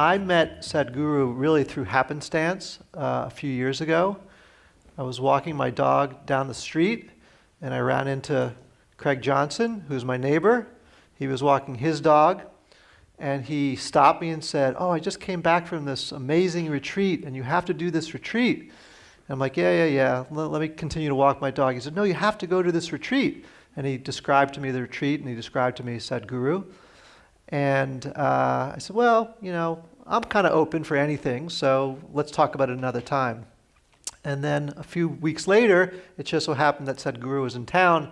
I met Sadhguru really through happenstance a few years ago. I was walking my dog down the street and I ran into Craig Johnson, who's my neighbor. He was walking his dog and he stopped me and said, "Oh, I just came back from this amazing retreat and you have to do this retreat." And I'm like, yeah. Let me continue to walk my dog. He said, "No, you have to go to this retreat." And he described to me the retreat and he described to me Sadhguru. And I said, "Well, I'm kind of open for anything, so let's talk about it another time." And then a few weeks later, it just so happened that Sadhguru was in town,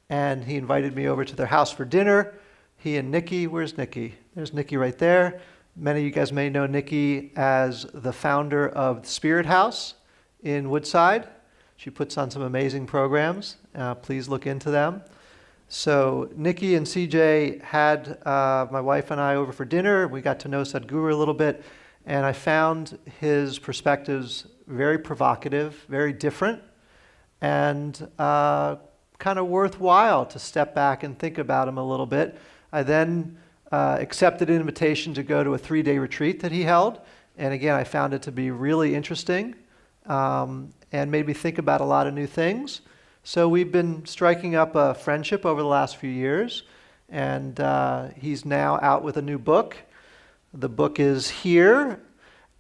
and he invited me over to their house for dinner. He and Nikki, where's Nikki? There's Nikki right there. Many of you guys may know Nikki as the founder of the Spirit House in Woodside. She puts on some amazing programs. Please look into them. So Nikki and CJ had my wife and I over for dinner. We got to know Sadhguru a little bit, and I found his perspectives very provocative, very different, and kind of worthwhile to step back and think about him a little bit. I then accepted an invitation to go to a 3-day retreat that he held, and again, I found it to be really interesting and made me think about a lot of new things. So we've been striking up a friendship over the last few years, and he's now out with a new book. The book is here,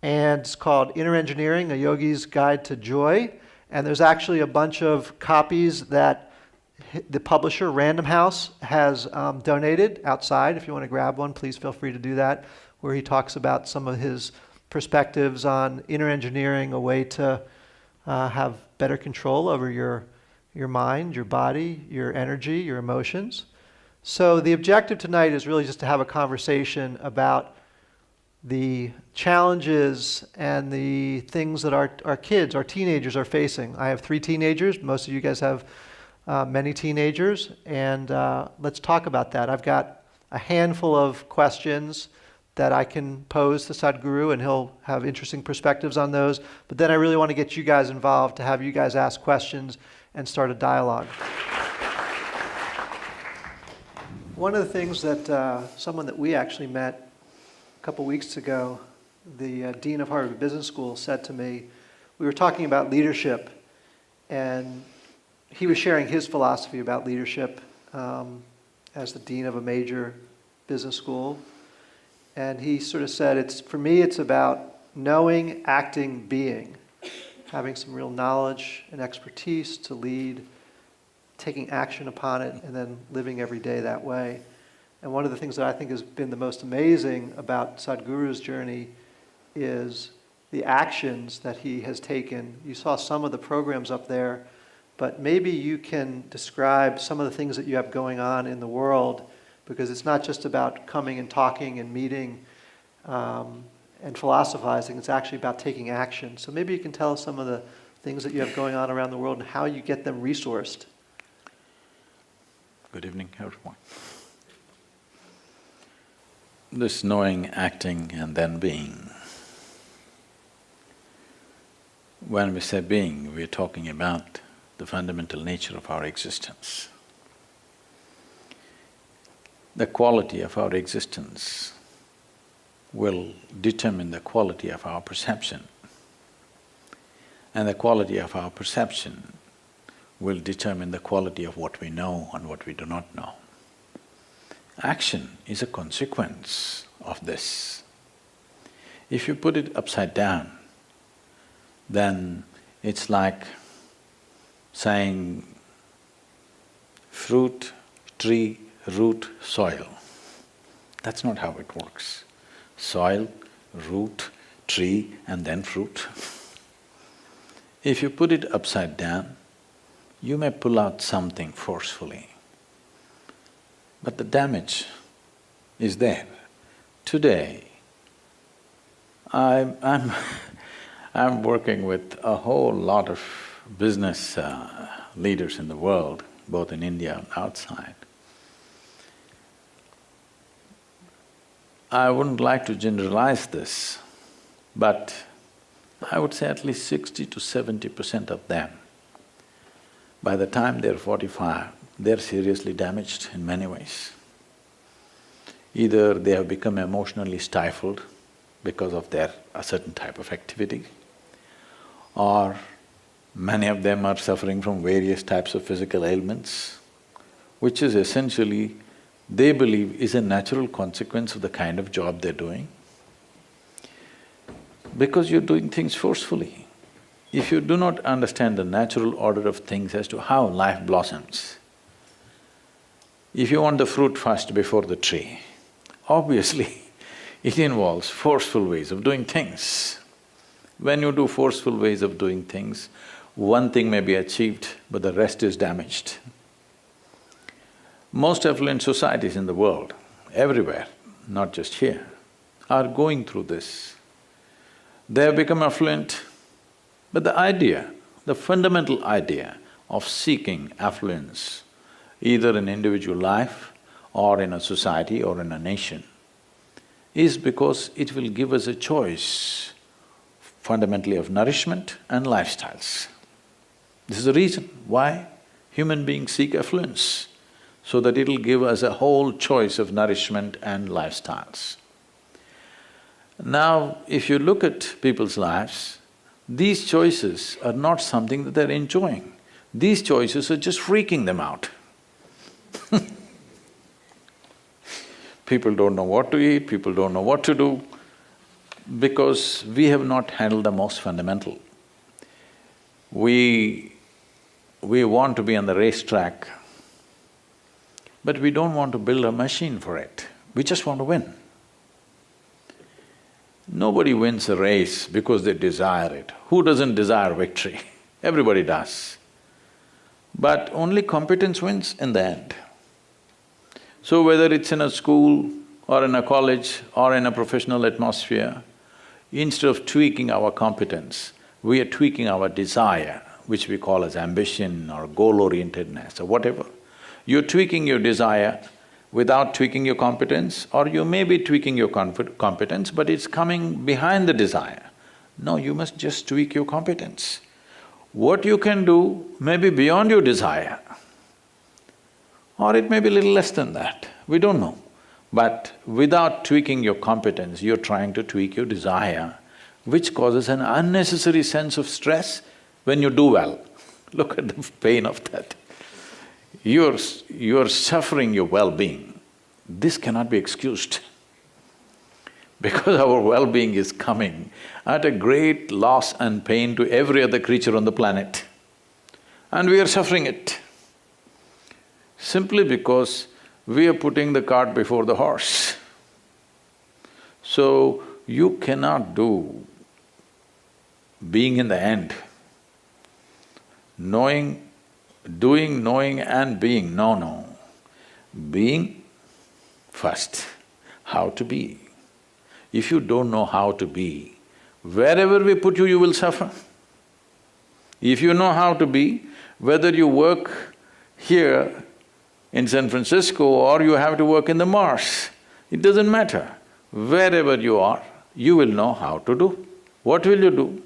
and it's called Inner Engineering, A Yogi's Guide to Joy. And there's actually a bunch of copies that the publisher, Random House, has donated outside. If you want to grab one, please feel free to do that, where he talks about some of his perspectives on inner engineering, a way to have better control over your mind, your body, your energy, your emotions. So the objective tonight is really just to have a conversation about the challenges and the things that our kids, our teenagers are facing. I have 3 teenagers. Most of you guys have many teenagers. And let's talk about that. I've got a handful of questions that I can pose to Sadhguru, and he'll have interesting perspectives on those. But then I really want to get you guys involved, to have you guys ask questions and start a dialogue. One of the things that someone that we actually met a couple weeks ago, the Dean of Harvard Business School, said to me, we were talking about leadership, and he was sharing his philosophy about leadership as the dean of a major business school. And he sort of said, for me, it's about knowing, acting, being. Having some real knowledge and expertise to lead, taking action upon it, and then living every day that way. And one of the things that I think has been the most amazing about Sadhguru's journey is the actions that he has taken. You saw some of the programs up there, but maybe you can describe some of the things that you have going on in the world, because it's not just about coming and talking and meeting and philosophizing. It's actually about taking action. So maybe you can tell us some of the things that you have going on around the world and how you get them resourced. Good evening, everyone. This knowing, acting, and then being. When we say being, we're talking about the fundamental nature of our existence. The quality of our existence will determine the quality of our perception, and the quality of our perception will determine the quality of what we know and what we do not know. Action is a consequence of this. If you put it upside down, then it's like saying fruit, tree, root, soil. That's not how it works. Soil, root, tree, and then fruit. If you put it upside down, you may pull out something forcefully, but the damage is there. Today, I'm working with a whole lot of business leaders in the world, both in India and outside. I wouldn't like to generalize this, but I would say at least 60 to 70% of them, by the time they're 45, they're seriously damaged in many ways. Either they have become emotionally stifled because of their a certain type of activity, or many of them are suffering from various types of physical ailments, which is essentially, they believe, is a natural consequence of the kind of job they're doing. Because you're doing things forcefully. If you do not understand the natural order of things as to how life blossoms, if you want the fruit first before the tree, obviously it involves forceful ways of doing things. When you do forceful ways of doing things, one thing may be achieved, but the rest is damaged. Most affluent societies in the world, everywhere, not just here, are going through this. They have become affluent, but the idea, the fundamental idea of seeking affluence, either in individual life or in a society or in a nation, is because it will give us a choice fundamentally of nourishment and lifestyles. This is the reason why human beings seek affluence, so that it'll give us a whole choice of nourishment and lifestyles. Now, if you look at people's lives, these choices are not something that they're enjoying. These choices are just freaking them out. People don't know what to eat, people don't know what to do, because we have not handled the most fundamental. We want to be on the racetrack, but we don't want to build a machine for it. We just want to win. Nobody wins a race because they desire it. Who doesn't desire victory? Everybody does. But only competence wins in the end. So whether it's in a school or in a college or in a professional atmosphere, instead of tweaking our competence, we are tweaking our desire, which we call as ambition or goal-orientedness or whatever. You're tweaking your desire without tweaking your competence, or you may be tweaking your competence, but it's coming behind the desire. No, you must just tweak your competence. What you can do may be beyond your desire, or it may be a little less than that, we don't know. But without tweaking your competence, you're trying to tweak your desire, which causes an unnecessary sense of stress when you do well. Look at the pain of that. You're suffering your well-being. This cannot be excused, because our well-being is coming at a great loss and pain to every other creature on the planet, and we are suffering it simply because we are putting the cart before the horse. So, you cannot do being in the end, doing, knowing and being, no. Being first, how to be. If you don't know how to be, wherever we put you, you will suffer. If you know how to be, whether you work here in San Francisco or you have to work in the Mars, it doesn't matter. Wherever you are, you will know how to do. What will you do?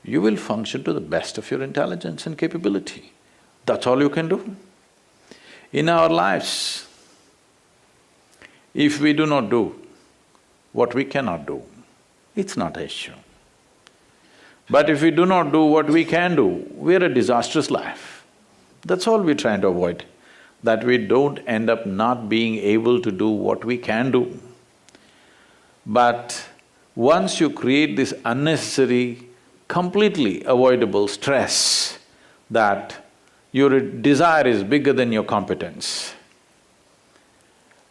You will function to the best of your intelligence and capability. That's all you can do. In our lives, if we do not do what we cannot do, it's not an issue. But if we do not do what we can do, we're a disastrous life. That's all we're trying to avoid, that we don't end up not being able to do what we can do. But once you create this unnecessary, completely avoidable stress that your desire is bigger than your competence,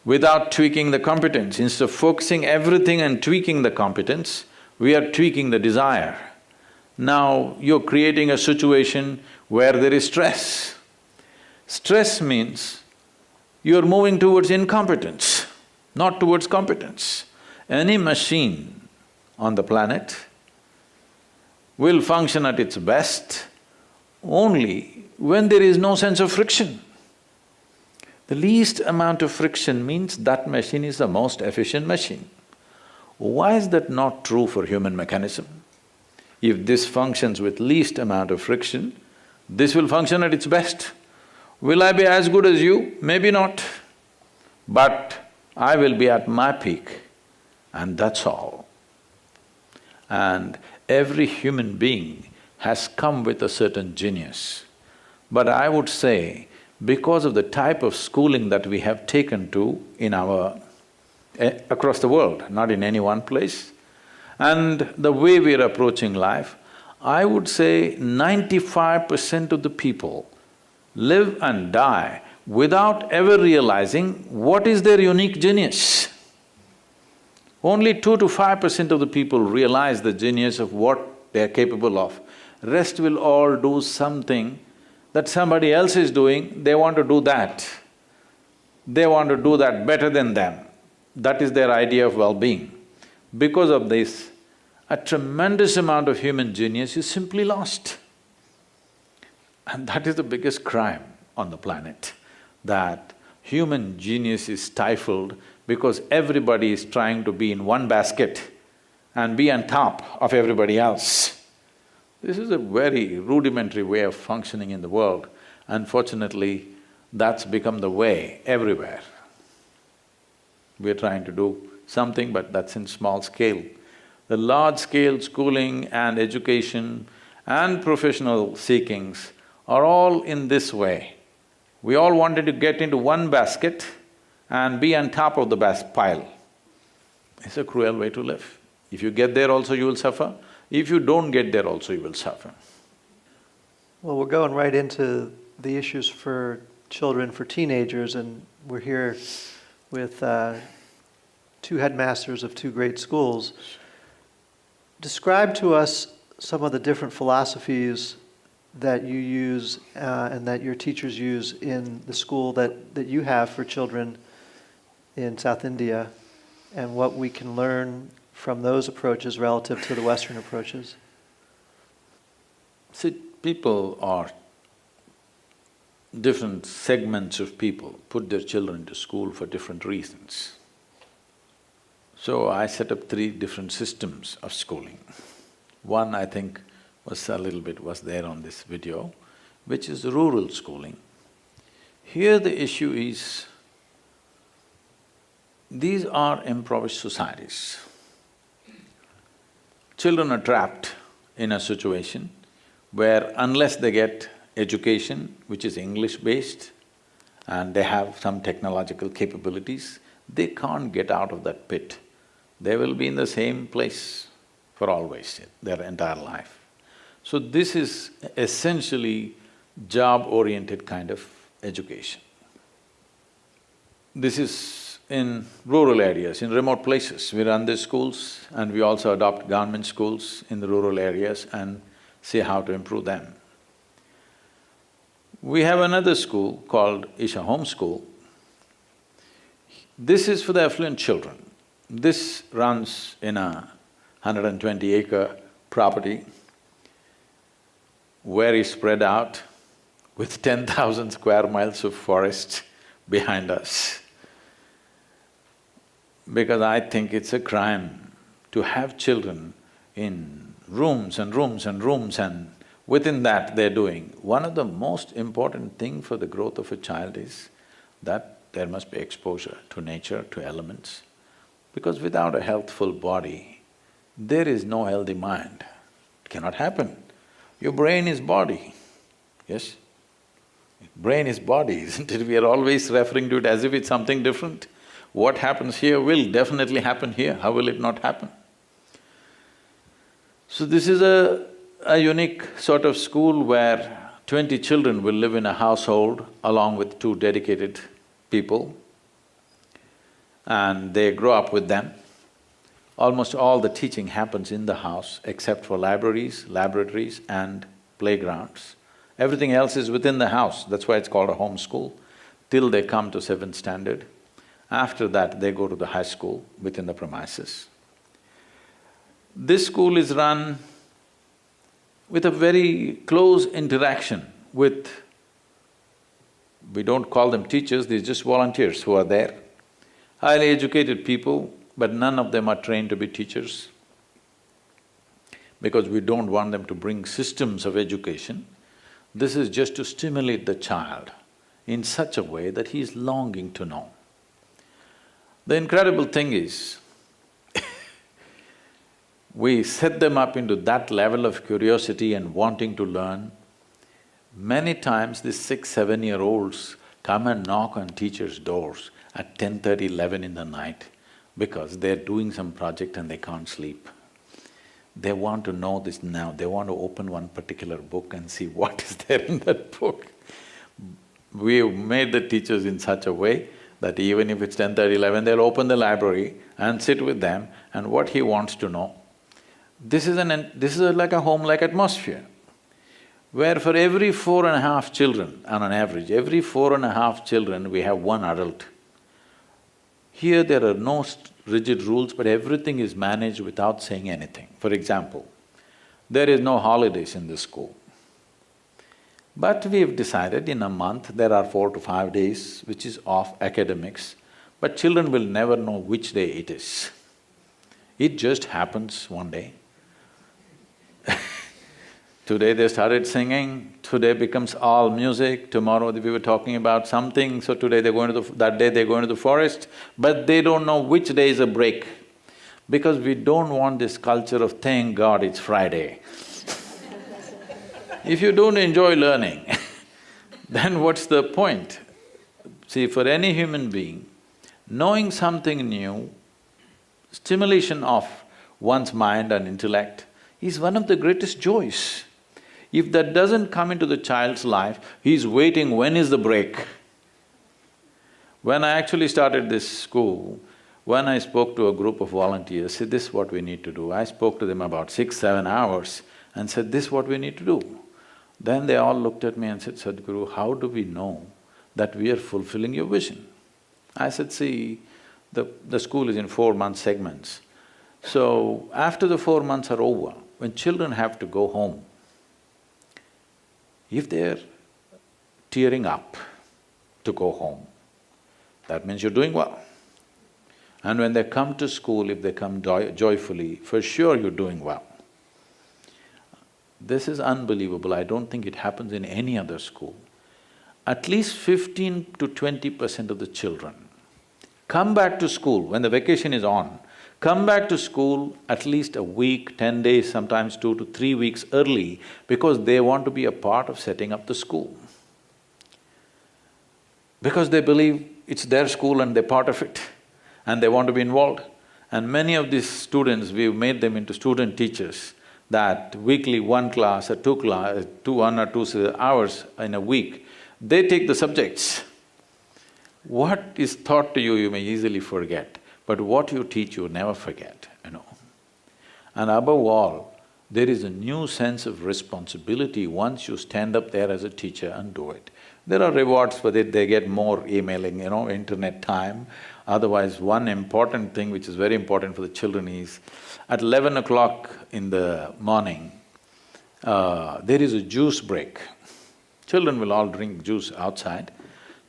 without tweaking the competence, instead of focusing everything and tweaking the competence, we are tweaking the desire. Now you're creating a situation where there is stress. Stress means you're moving towards incompetence, not towards competence. Any machine on the planet will function at its best only when there is no sense of friction. The least amount of friction means that machine is the most efficient machine. Why is that not true for human mechanism? If this functions with least amount of friction, this will function at its best. Will I be as good as you? Maybe not. But I will be at my peak, and that's all. and every human being has come with a certain genius. But I would say, because of the type of schooling that we have taken to in our… across the world, not in any one place, and the way we are approaching life, I would say 95% of the people live and die without ever realizing what is their unique genius. Only 2 to 5% of the people realize the genius of what they are capable of. Rest will all do something that somebody else is doing, they want to do that. They want to do that better than them. That is their idea of well-being. Because of this, a tremendous amount of human genius is simply lost. And that is the biggest crime on the planet, that human genius is stifled because everybody is trying to be in one basket and be on top of everybody else. This is a very rudimentary way of functioning in the world. Unfortunately, that's become the way everywhere. We're trying to do something, but that's in small scale. The large-scale schooling and education and professional seekings are all in this way. We all wanted to get into one basket and be on top of the pile. It's a cruel way to live. If you get there also you will suffer, if you don't get there also you will suffer. Well, we're going right into the issues for children, for teenagers, and we're here with two headmasters of two great schools. Describe to us some of the different philosophies that you use and that your teachers use in the school that you have for children in South India, and what we can learn from those approaches relative to the Western approaches. See, people are… different segments of people put their children to school for different reasons. So I set up 3 different systems of schooling. One, I think, was a little bit… was there on this video, which is rural schooling. Here the issue is, these are impoverished societies. Children are trapped in a situation where unless they get education, which is English-based, and they have some technological capabilities, they can't get out of that pit. They will be in the same place for always, their entire life. So this is essentially job-oriented kind of education. This is in rural areas, in remote places. We run these schools and we also adopt government schools in the rural areas and see how to improve them. We have another school called Isha Home School. This is for the affluent children. This runs in a 120-acre property, very spread out, with 10,000 square miles of forest behind us. Because I think it's a crime to have children in rooms and rooms and rooms, and within that they're doing… One of the most important thing for the growth of a child is that there must be exposure to nature, to elements. Because without a healthful body, there is no healthy mind. It cannot happen. Your brain is body, yes? Brain is body, isn't it? We are always referring to it as if it's something different. What happens here will definitely happen here, how will it not happen? So this is a unique sort of school where 20 children will live in a household along with 2 dedicated people, and they grow up with them. Almost all the teaching happens in the house except for libraries, laboratories and playgrounds. Everything else is within the house, that's why it's called a home school, till they come to 7th standard. After that, they go to the high school within the premises. This school is run with a very close interaction with… we don't call them teachers, they're just volunteers who are there. Highly educated people, but none of them are trained to be teachers, because we don't want them to bring systems of education. This is just to stimulate the child in such a way that he is longing to know. The incredible thing is, we set them up into that level of curiosity and wanting to learn. Many times these 6, 7-year-olds come and knock on teachers' doors at 10:30, 11 in the night because they're doing some project and they can't sleep. They want to know this now, they want to open one particular book and see what is there in that book. We've made the teachers in such a way that even if it's 10:30, 11, they'll open the library and sit with them and what he wants to know. This is like a home-like atmosphere, where for every 4.5 children, on an average, every 4.5 children, we have one adult. Here there are no rigid rules, but everything is managed without saying anything. For example, there is no holidays in the school. But we've decided in a month there are 4 to 5 days which is off academics, but children will never know which day it is. It just happens one day. Today they started singing, today becomes all music, tomorrow we were talking about something, so today they're going to that day they're going to the forest, but they don't know which day is a break. Because we don't want this culture of thank God it's Friday. If you don't enjoy learning, then what's the point? See, for any human being, knowing something new, stimulation of one's mind and intellect is one of the greatest joys. If that doesn't come into the child's life, he's waiting, when is the break? When I actually started this school, when I spoke to a group of volunteers, said, this is what we need to do. I spoke to them about 6, 7 hours and said, this is what we need to do. Then they all looked at me and said, Sadhguru, how do we know that we are fulfilling your vision? I said, see, the school is in 4-month segments. So, after the 4 months are over, when children have to go home, if they're tearing up to go home, that means you're doing well. And when they come to school, if they come joyfully, for sure you're doing well. This is unbelievable, I don't think it happens in any other school. At least 15 to 20% of the children come back to school when the vacation is on, come back to school at least a week, 10 days, sometimes 2 to 3 weeks early because they want to be a part of setting up the school. Because they believe it's their school and they're part of it and they want to be involved. And many of these students, we've made them into student teachers, that weekly 1 class or 2 class, 1 or 2 hours in a week, they take the subjects. What is taught to you, you may easily forget, but what you teach, you never forget, you know. And above all, there is a new sense of responsibility once you stand up there as a teacher and do it. There are rewards for it, they get more emailing, you know, internet time. Otherwise, one important thing which is very important for the children is, at 11 o'clock in the morning, there is a juice break. Children will all drink juice outside.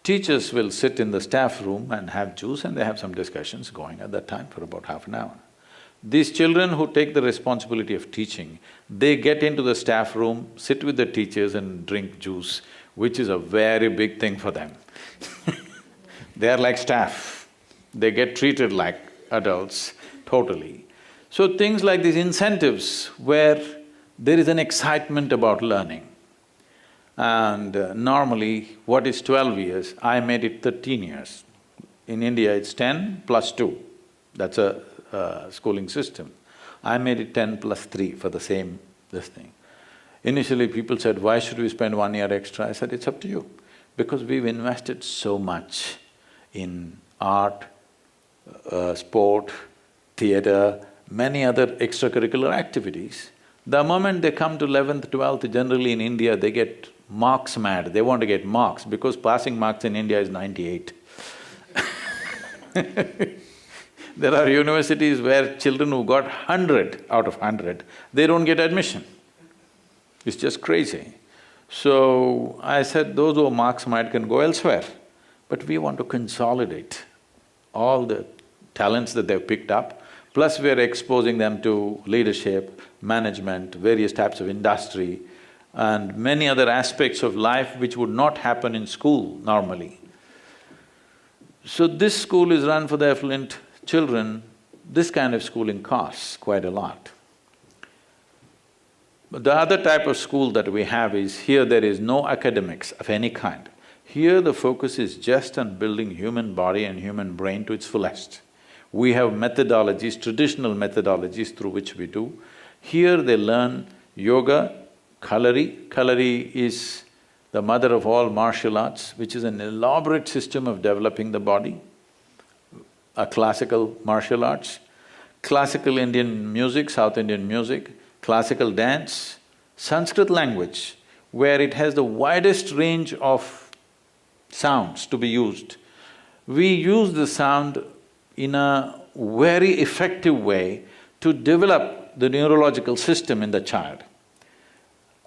Teachers will sit in the staff room and have juice and they have some discussions going at that time for about half an hour. These children who take the responsibility of teaching, they get into the staff room, sit with the teachers and drink juice, which is a very big thing for them. They are like staff, they get treated like adults, totally. So things like these incentives where there is an excitement about learning. And normally, what is 12 years, I made it 13 years. In India, it's 10 plus 2, that's a schooling system. I made it 10 plus 3 for the same this thing. Initially, people said, why should we spend 1 year extra? I said, it's up to you. Because we've invested so much in art, sport, theatre, many other extracurricular activities. The moment they come to 11th, 12th, generally in India, they get marks mad, they want to get marks because passing marks in India is 98. There are universities where children who got 100 out of 100, they don't get admission. It's just crazy. So, I said those who are marks mad can go elsewhere, but we want to consolidate all the talents that they've picked up, plus we're exposing them to leadership, management, various types of industry, and many other aspects of life which would not happen in school normally. So this school is run for the affluent children. This kind of schooling costs quite a lot. The other type of school that we have is, here there is no academics of any kind. Here the focus is just on building human body and human brain to its fullest. We have methodologies, traditional methodologies through which we do. Here they learn yoga, kalari. Kalari is the mother of all martial arts, which is an elaborate system of developing the body, a classical martial arts, classical Indian music, South Indian music, classical dance, Sanskrit language, where it has the widest range of sounds to be used. We use the sound in a very effective way to develop the neurological system in the child.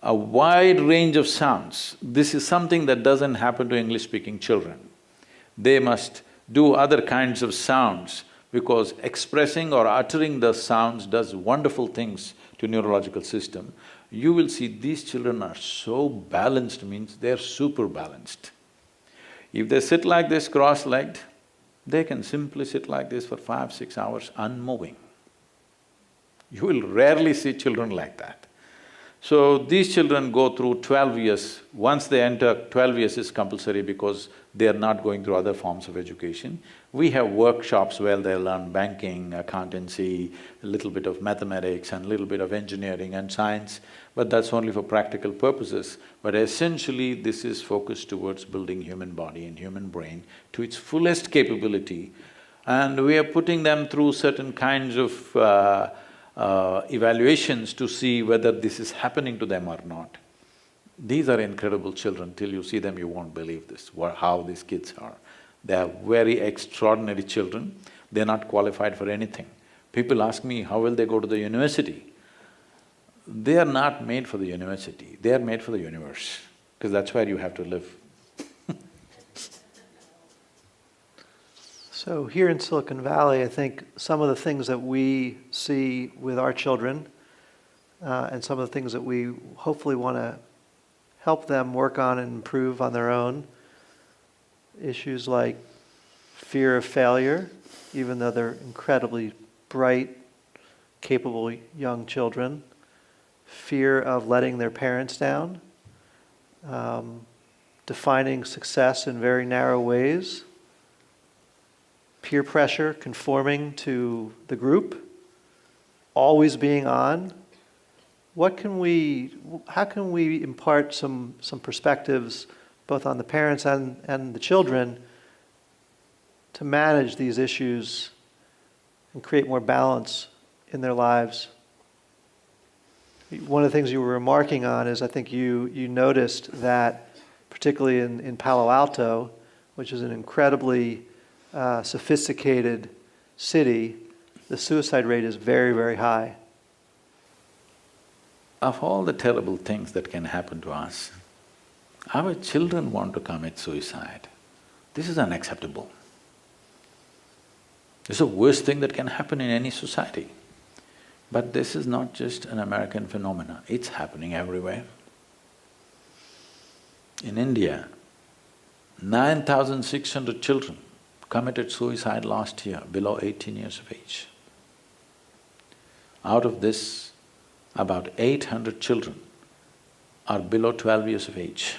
A wide range of sounds. This is something that doesn't happen to English-speaking children. They must do other kinds of sounds because expressing or uttering the sounds does wonderful things to neurological system. You will see these children are so balanced, means they're super balanced. If they sit like this cross-legged, they can simply sit like this for 5–6 hours unmoving. You will rarely see children like that. So these children go through 12 years. Once they enter, 12 years is compulsory because they are not going through other forms of education. We have workshops where they learn banking, accountancy, a little bit of mathematics and a little bit of engineering and science, but that's only for practical purposes. But essentially, this is focused towards building human body and human brain to its fullest capability. And we are putting them through certain kinds of evaluations to see whether this is happening to them or not. These are incredible children. Till you see them, you won't believe this, how these kids are. They are very extraordinary children. They're not qualified for anything. People ask me, how will they go to the university? They are not made for the university, they are made for the universe, because that's where you have to live. So here in Silicon Valley, I think some of the things that we see with our children and some of the things that we hopefully want to help them work on and improve on their own, issues like fear of failure, even though they're incredibly bright, capable young children, fear of letting their parents down, defining success in very narrow ways, peer pressure, conforming to the group, always being on. How can we impart some perspectives both on the parents and the children to manage these issues and create more balance in their lives? One of the things you were remarking on is I think you noticed that particularly in Palo Alto, which is an incredibly sophisticated city, the suicide rate is very, very high. Of all the terrible things that can happen to us, our children want to commit suicide. This is unacceptable. This is the worst thing that can happen in any society. But this is not just an American phenomenon, it's happening everywhere. In India, 9,600 children committed suicide last year below 18 years of age. Out of this, about 800 children are below 12 years of age.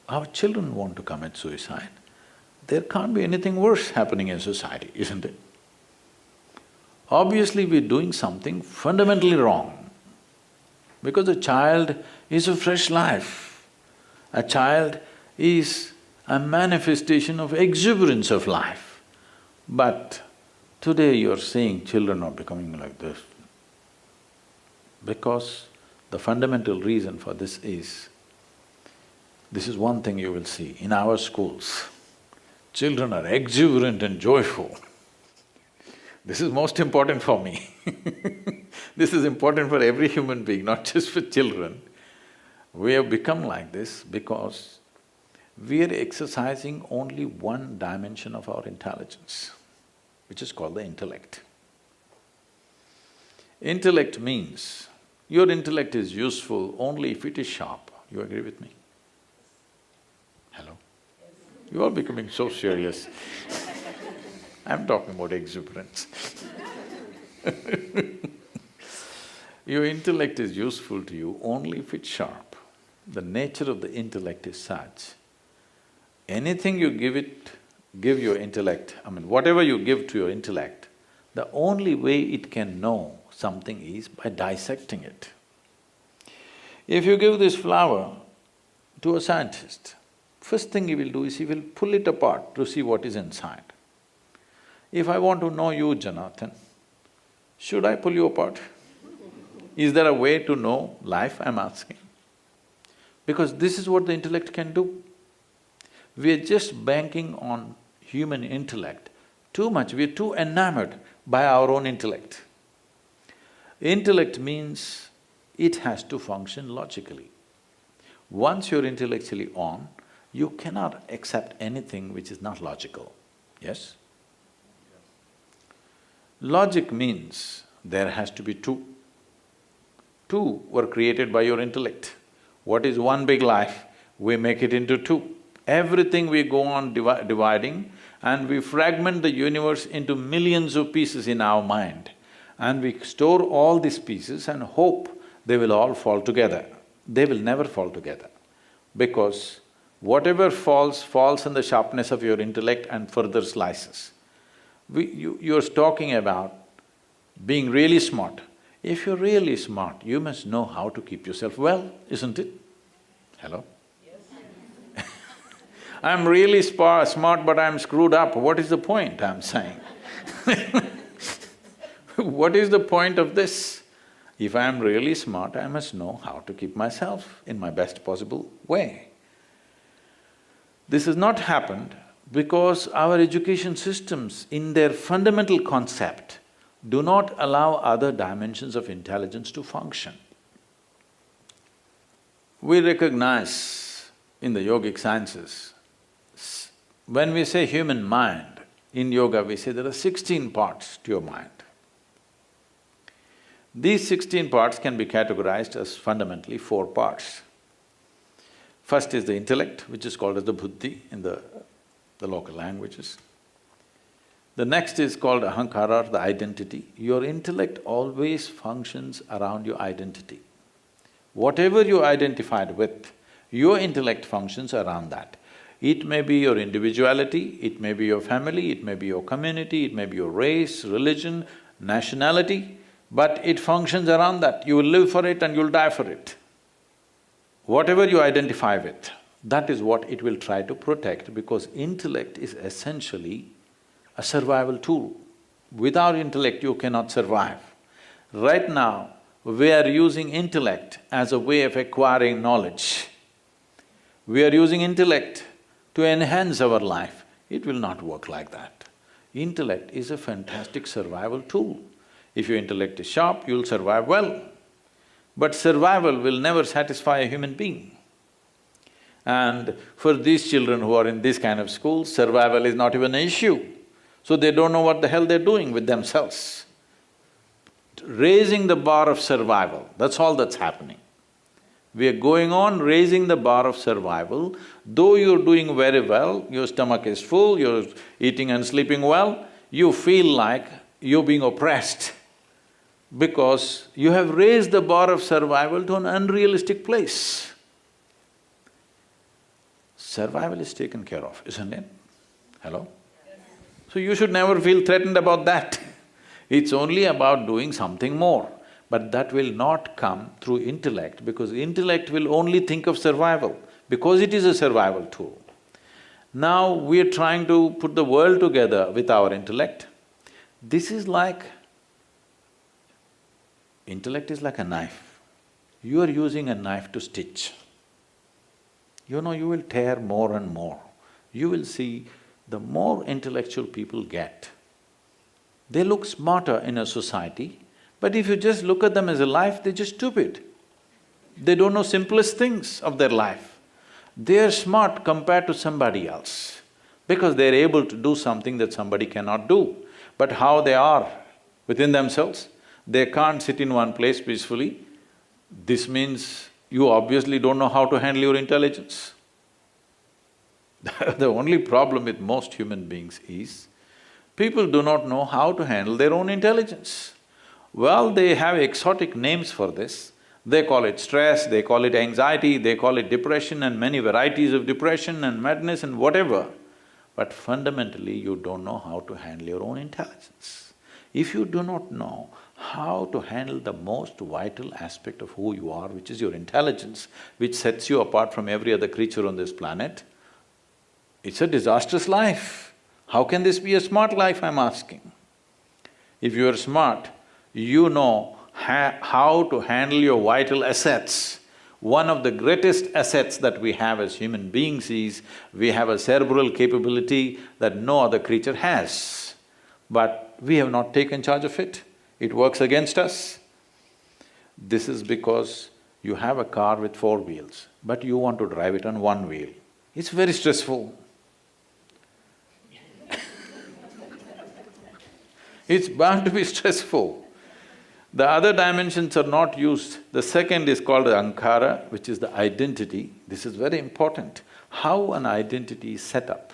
Our children want to commit suicide. There can't be anything worse happening in society, isn't it? Obviously, we're doing something fundamentally wrong because a child is a fresh life. A child is a manifestation of exuberance of life. But today you're seeing children are becoming like this because the fundamental reason for this is one thing you will see in our schools. Children are exuberant and joyful. This is most important for me. This is important for every human being, not just for children. We have become like this because we are exercising only one dimension of our intelligence, which is called the intellect. Intellect means your intellect is useful only if it is sharp. You agree with me? Hello? You are becoming so serious. I'm talking about exuberance. Your intellect is useful to you only if it's sharp. The nature of the intellect is such, anything you give your intellect, whatever you give to your intellect, the only way it can know something is by dissecting it. If you give this flower to a scientist, first thing he will do is he will pull it apart to see what is inside. If I want to know you, Jonathan, should I pull you apart? Is there a way to know life, I'm asking? Because this is what the intellect can do. We are just banking on human intellect too much, we are too enamored by our own intellect. Intellect means it has to function logically. Once you're intellectually on, you cannot accept anything which is not logical, yes? Logic means there has to be two. Two were created by your intellect. What is one big life? We make it into two. Everything we go on dividing, and we fragment the universe into millions of pieces in our mind. And we store all these pieces and hope they will all fall together. They will never fall together, because whatever falls, falls in the sharpness of your intellect and further slices. You're talking about being really smart. If you're really smart, you must know how to keep yourself well, isn't it? Hello? Yes. I'm really smart but I'm screwed up, what is the point, I'm saying? What is the point of this? If I'm really smart, I must know how to keep myself in my best possible way. This has not happened because our education systems, in their fundamental concept, do not allow other dimensions of intelligence to function. We recognize in the yogic sciences, when we say human mind, in yoga we say there are 16 parts to your mind. These 16 parts can be categorized as fundamentally 4 parts. First is the intellect, which is called as the buddhi in the local languages. The next is called ahankara, the identity. Your intellect always functions around your identity. Whatever you're identified with, your intellect functions around that. It may be your individuality, it may be your family, it may be your community, it may be your race, religion, nationality, but it functions around that. You will live for it and you'll die for it. Whatever you identify with, that is what it will try to protect, because intellect is essentially a survival tool. Without intellect, you cannot survive. Right now, we are using intellect as a way of acquiring knowledge. We are using intellect to enhance our life. It will not work like that. Intellect is a fantastic survival tool. If your intellect is sharp, you'll survive well. But survival will never satisfy a human being. And for these children who are in this kind of schools, survival is not even an issue. So they don't know what the hell they're doing with themselves. Raising the bar of survival, that's all that's happening. We are going on raising the bar of survival. Though you're doing very well, your stomach is full, you're eating and sleeping well, you feel like you're being oppressed because you have raised the bar of survival to an unrealistic place. Survival is taken care of, isn't it? Hello? So you should never feel threatened about that. It's only about doing something more. But that will not come through intellect, because intellect will only think of survival, because it is a survival tool. Now we are trying to put the world together with our intellect. This is like… intellect is like a knife. You are using a knife to stitch. You know, you will tear more and more. You will see the more intellectual people get, they look smarter in a society, but if you just look at them as a life, they're just stupid. They don't know simplest things of their life. They're smart compared to somebody else, because they're able to do something that somebody cannot do. But how they are within themselves, they can't sit in one place peacefully. This means you obviously don't know how to handle your intelligence. The only problem with most human beings is, people do not know how to handle their own intelligence. Well, they have exotic names for this. They call it stress, they call it anxiety, they call it depression and many varieties of depression and madness and whatever. But fundamentally, you don't know how to handle your own intelligence. If you do not know how to handle the most vital aspect of who you are, which is your intelligence, which sets you apart from every other creature on this planet, it's a disastrous life. How can this be a smart life, I'm asking? If you are smart, you know how to handle your vital assets. One of the greatest assets that we have as human beings is, we have a cerebral capability that no other creature has. But we have not taken charge of it. It works against us. This is because you have a car with 4 wheels, but you want to drive it on 1 wheel. It's very stressful. It's bound to be stressful. The other dimensions are not used. The second is called ankara, which is the identity. This is very important, how an identity is set up.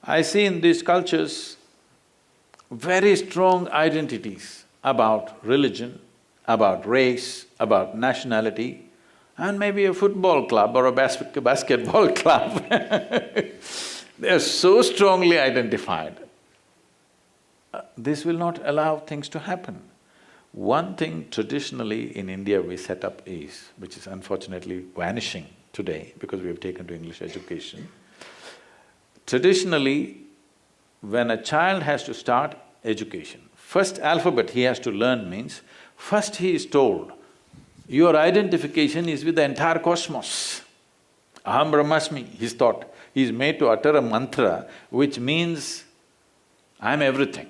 I see in these cultures very strong identities about religion, about race, about nationality, and maybe a football club or a basketball club. They are so strongly identified. This will not allow things to happen. One thing traditionally in India we set up is, which is unfortunately vanishing today because we have taken to English education. Traditionally, when a child has to start education, first alphabet he has to learn means, first he is told, your identification is with the entire cosmos. Aham Brahmasmi, he's taught. He's made to utter a mantra which means, I'm everything.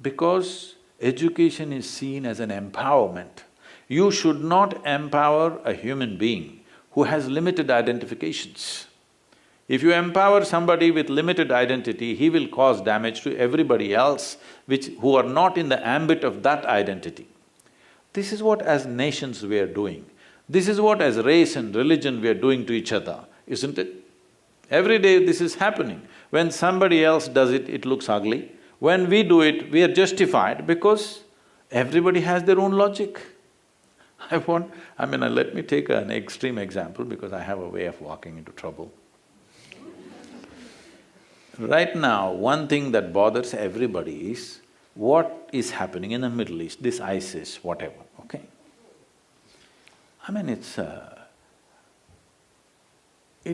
Because education is seen as an empowerment. You should not empower a human being who has limited identifications. If you empower somebody with limited identity, he will cause damage to everybody else who are not in the ambit of that identity. This is what as nations we are doing. This is what as race and religion we are doing to each other, isn't it? Every day this is happening. When somebody else does it, it looks ugly. When we do it, we are justified because everybody has their own logic. Let me take an extreme example because I have a way of walking into trouble. Right now, one thing that bothers everybody is what is happening in the Middle East, this ISIS, whatever, okay?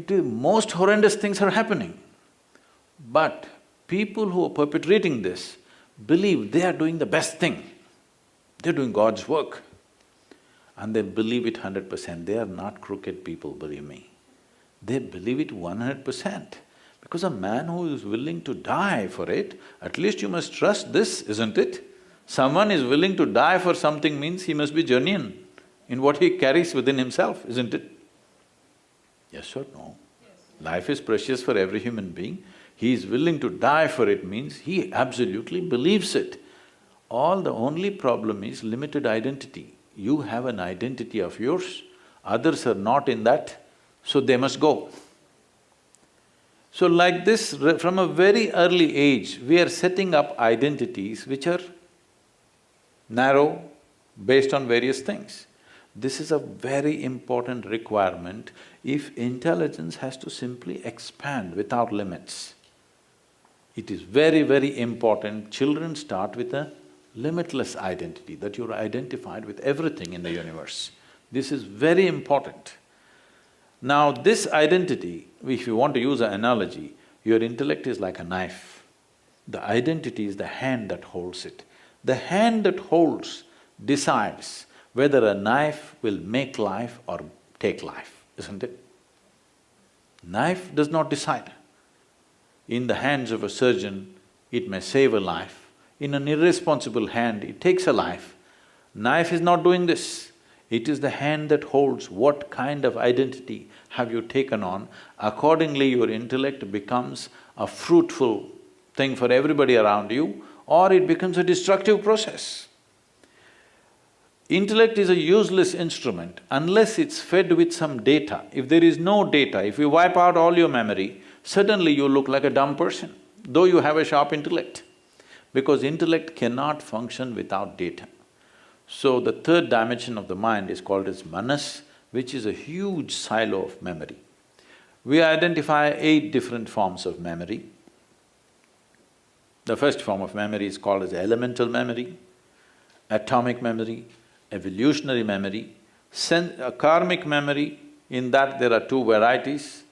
Most horrendous things are happening. But people who are perpetrating this believe they are doing the best thing. They're doing God's work. And they believe it 100%. They are not crooked people, believe me. They believe it 100%. Because a man who is willing to die for it, at least you must trust this, isn't it? Someone is willing to die for something means he must be genuine in what he carries within himself, isn't it? Yes or no? Yes. Life is precious for every human being. He is willing to die for it means he absolutely believes it. The only problem is limited identity. You have an identity of yours, others are not in that, so they must go. So like this, from a very early age, we are setting up identities which are narrow, based on various things. This is a very important requirement if intelligence has to simply expand without limits. It is very, very important children start with a limitless identity, that you're identified with everything in the universe. This is very important. Now this identity, if you want to use an analogy, your intellect is like a knife. The identity is the hand that holds it. The hand that holds decides whether a knife will make life or take life, isn't it? Knife does not decide. In the hands of a surgeon, it may save a life. In an irresponsible hand, it takes a life. Knife is not doing this. It is the hand that holds what kind of identity have you taken on. Accordingly, your intellect becomes a fruitful thing for everybody around you, or it becomes a destructive process. Intellect is a useless instrument unless it's fed with some data. If there is no data, if you wipe out all your memory, suddenly you look like a dumb person, though you have a sharp intellect. because intellect cannot function without data. So the third dimension of the mind is called as manas, which is a huge silo of memory. We identify 8 different forms of memory. The first form of memory is called as elemental memory, atomic memory, evolutionary memory, karmic memory. In that there are 2 varieties.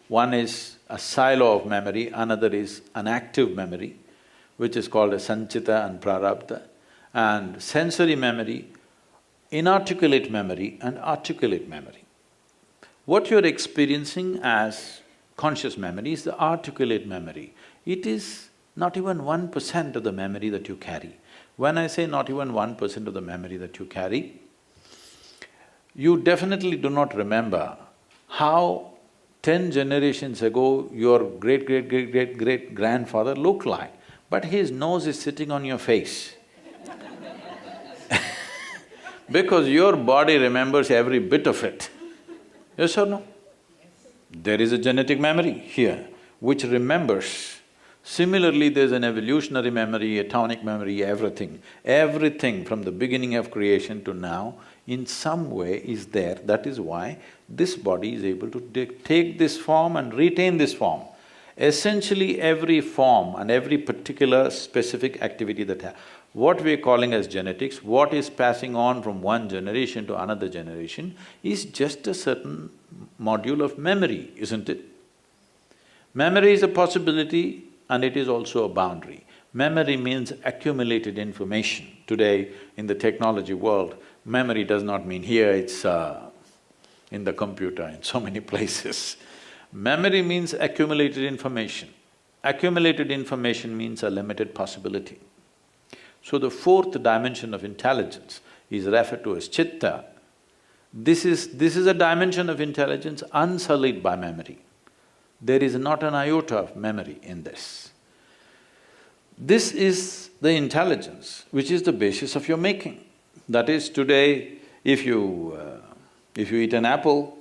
One is a silo of memory, another is an active memory, which is called as sanchita and prarabdha. And sensory memory, inarticulate memory and articulate memory. What you're experiencing as conscious memory is the articulate memory. It is not even 1% of the memory that you carry. When I say not even 1% of the memory that you carry, you definitely do not remember how 10 generations ago your great-great-great-great-great-grandfather looked like, but his nose is sitting on your face. Because your body remembers every bit of it. Yes or no? There is a genetic memory here which remembers. Similarly, there's an evolutionary memory, atomic memory, everything. Everything from the beginning of creation to now, in some way is there. That is why this body is able to take this form and retain this form. Essentially, every form and every particular specific activity what we're calling as genetics, what is passing on from one generation to another generation is just a certain module of memory, isn't it? Memory is a possibility and it is also a boundary. Memory means accumulated information. Today, in the technology world, memory does not mean here, it's in the computer, in so many places. Memory means accumulated information. Accumulated information means a limited possibility. So the 4th dimension of intelligence is referred to as chitta. This is a dimension of intelligence unsullied by memory. There is not an iota of memory in this. This is the intelligence which is the basis of your making. That is, today, if you eat an apple,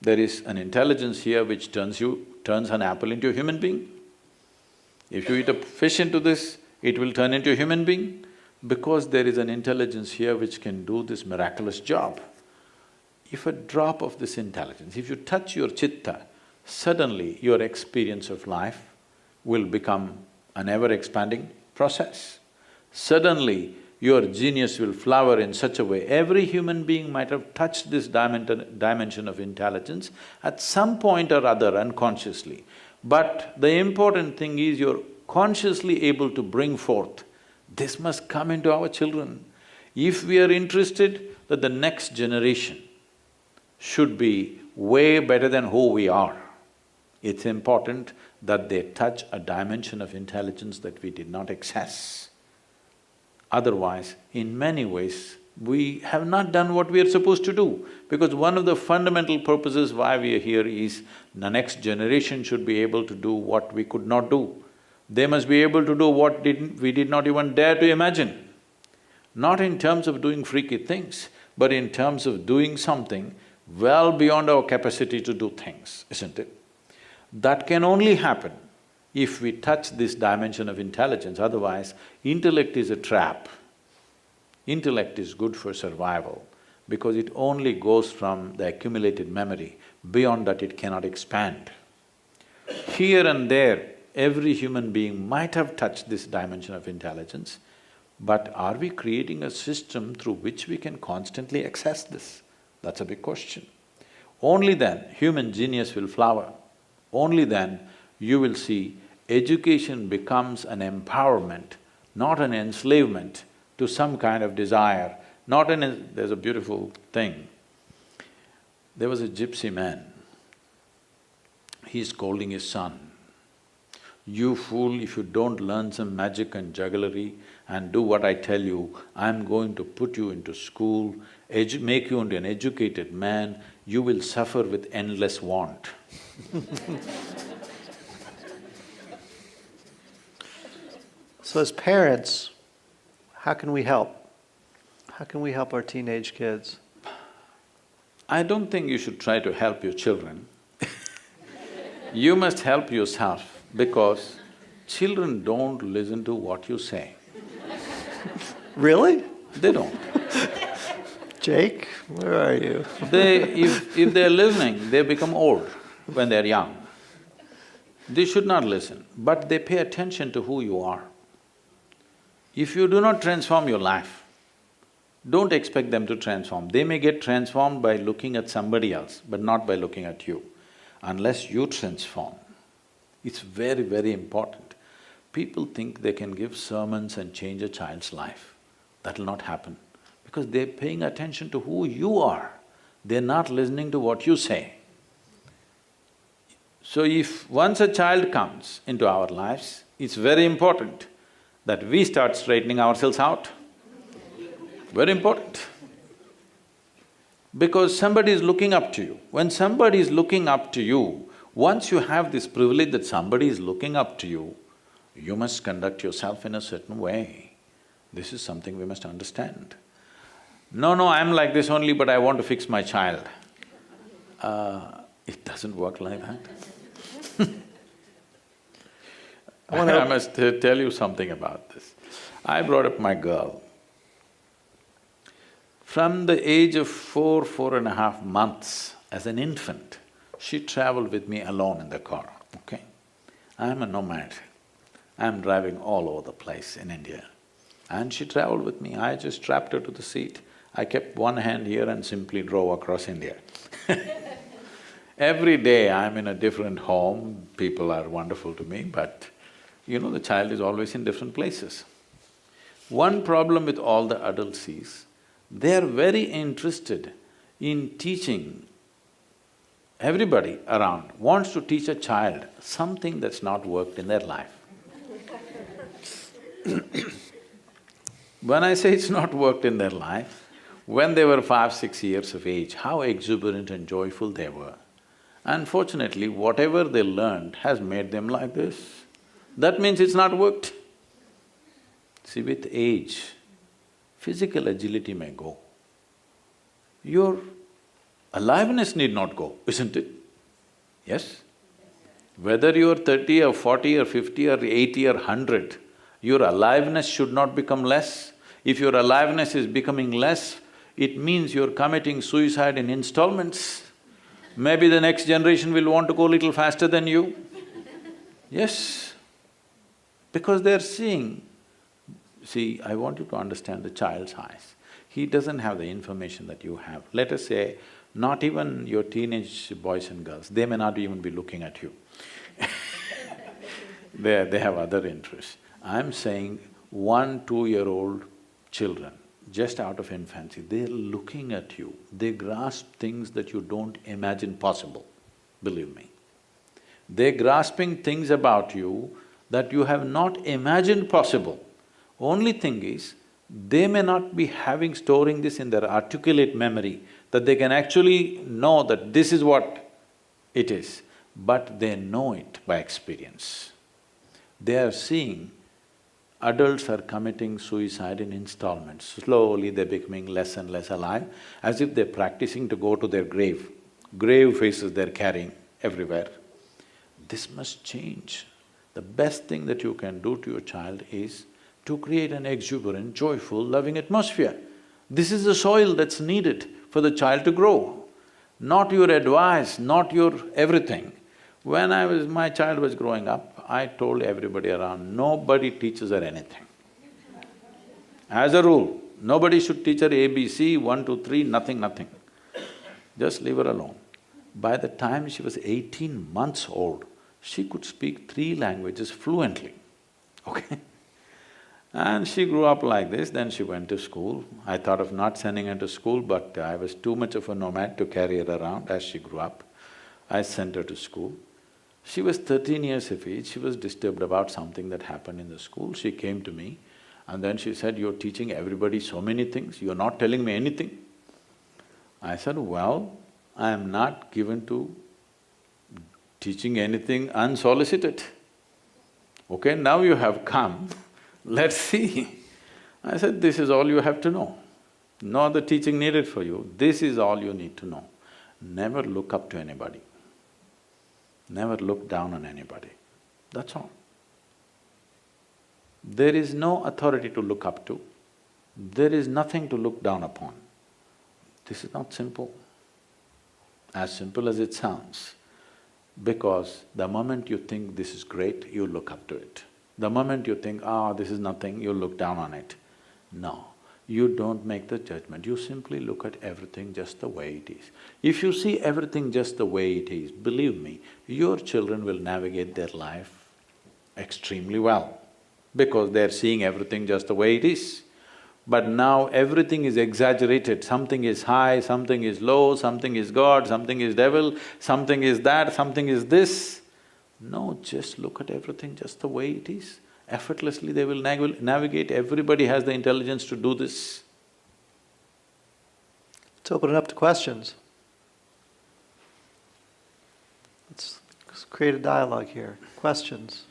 there is an intelligence here which turns an apple into a human being. If you eat a fish into this, it will turn into a human being, because there is an intelligence here which can do this miraculous job. If a drop of this intelligence, if you touch your chitta, suddenly your experience of life will become an ever-expanding process. Suddenly, your genius will flower in such a way. Every human being might have touched this dimension of intelligence at some point or other unconsciously. But the important thing is you're consciously able to bring forth, this must come into our children. If we are interested that the next generation should be way better than who we are, it's important that they touch a dimension of intelligence that we did not access. Otherwise, in many ways, we have not done what we are supposed to do, because one of the fundamental purposes why we are here is the next generation should be able to do what we could not do. They must be able to do what we did not even dare to imagine. Not in terms of doing freaky things, but in terms of doing something well beyond our capacity to do things, isn't it? That can only happen if we touch this dimension of intelligence, otherwise intellect is a trap. Intellect is good for survival because it only goes from the accumulated memory, beyond that it cannot expand. Here and there, every human being might have touched this dimension of intelligence, but are we creating a system through which we can constantly access this? That's a big question. Only then human genius will flower. Only then you will see education becomes an empowerment, not an enslavement to some kind of desire, not an… There's a beautiful thing. There was a gypsy man. He's scolding his son, "You fool, if you don't learn some magic and jugglery and do what I tell you, I'm going to put you into school, make you into an educated man, you will suffer with endless want." So as parents, how can we help? How can we help our teenage kids? I don't think you should try to help your children. You must help yourself, because children don't listen to what you say. Really? They don't. Jake, where are you? If they're listening, they become old when they're young. They should not listen, but they pay attention to who you are. If you do not transform your life, don't expect them to transform. They may get transformed by looking at somebody else, but not by looking at you. Unless you transform, it's very, very important. People think they can give sermons and change a child's life. That'll not happen, because they're paying attention to who you are. They're not listening to what you say. So if once a child comes into our lives, it's very important that we start straightening ourselves out. Very important. Because somebody is looking up to you. When somebody is looking up to you, once you have this privilege that somebody is looking up to you, you must conduct yourself in a certain way. This is something we must understand. No, I'm like this only, but I want to fix my child. It doesn't work like that. I must tell you something about this. I brought up my girl. From the age of 4.5 months, as an infant, she traveled with me alone in the car, okay? I'm a nomad. I'm driving all over the place in India. And she traveled with me. I just strapped her to the seat. I kept one hand here and simply drove across India. Every day I'm in a different home, people are wonderful to me, but the child is always in different places. One problem with all the adults is, they're very interested in teaching. Everybody around wants to teach a child something that's not worked in their life. When I say it's not worked in their life, when they were 5, 6 years of age, how exuberant and joyful they were. Unfortunately, whatever they learned has made them like this. That means it's not worked. See, with age, physical agility may go. Your aliveness need not go, isn't it? Yes? Whether you're 30 or 40 or 50 or 80 or 100, your aliveness should not become less. If your aliveness is becoming less, it means you're committing suicide in installments. Maybe the next generation will want to go a little faster than you. Yes, because they're seeing… See, I want you to understand the child's eyes. He doesn't have the information that you have. Let us say, not even your teenage boys and girls, they may not even be looking at you. They have other interests. I'm saying 1, 2-year-old children, just out of infancy, they're looking at you, they grasp things that you don't imagine possible, believe me. They're grasping things about you that you have not imagined possible. Only thing is, they may not be storing this in their articulate memory, that they can actually know that this is what it is, but they know it by experience. They are seeing adults are committing suicide in installments. Slowly they're becoming less and less alive, as if they're practicing to go to their grave. Grave faces they're carrying everywhere. This must change. The best thing that you can do to your child is to create an exuberant, joyful, loving atmosphere. This is the soil that's needed for the child to grow, not your advice, not your everything. When my child was growing up, I told everybody around, nobody teaches her anything. As a rule, nobody should teach her ABC, 1, 2, 3, nothing. Just leave her alone. By the time she was 18 months old, she could speak 3 languages fluently, okay? And she grew up like this, then she went to school. I thought of not sending her to school, but I was too much of a nomad to carry her around as she grew up. I sent her to school. She was 13 years of age, she was disturbed about something that happened in the school. She came to me and then she said, "You're teaching everybody so many things, you're not telling me anything." I said, "Well, I am not given to teaching anything unsolicited. Okay, now you have come, let's see." I said, "This is all you have to know. No other teaching needed for you, this is all you need to know. Never look up to anybody. Never look down on anybody, that's all. There is no authority to look up to, There is nothing to look down upon. This is not simple, as simple as it sounds, because the moment you think this is great, you look up to it. The moment you think, this is nothing, you look down on it. No, you don't make the judgment, you simply look at everything just the way it is. If you see everything just the way it is, believe me, your children will navigate their life extremely well, because they're seeing everything just the way it is. But now everything is exaggerated, something is high, something is low, something is God, something is devil, something is that, something is this. No, just look at everything just the way it is. Effortlessly they will navigate, everybody has the intelligence to do this. Let's open it up to questions. Let's create a dialogue here. Questions?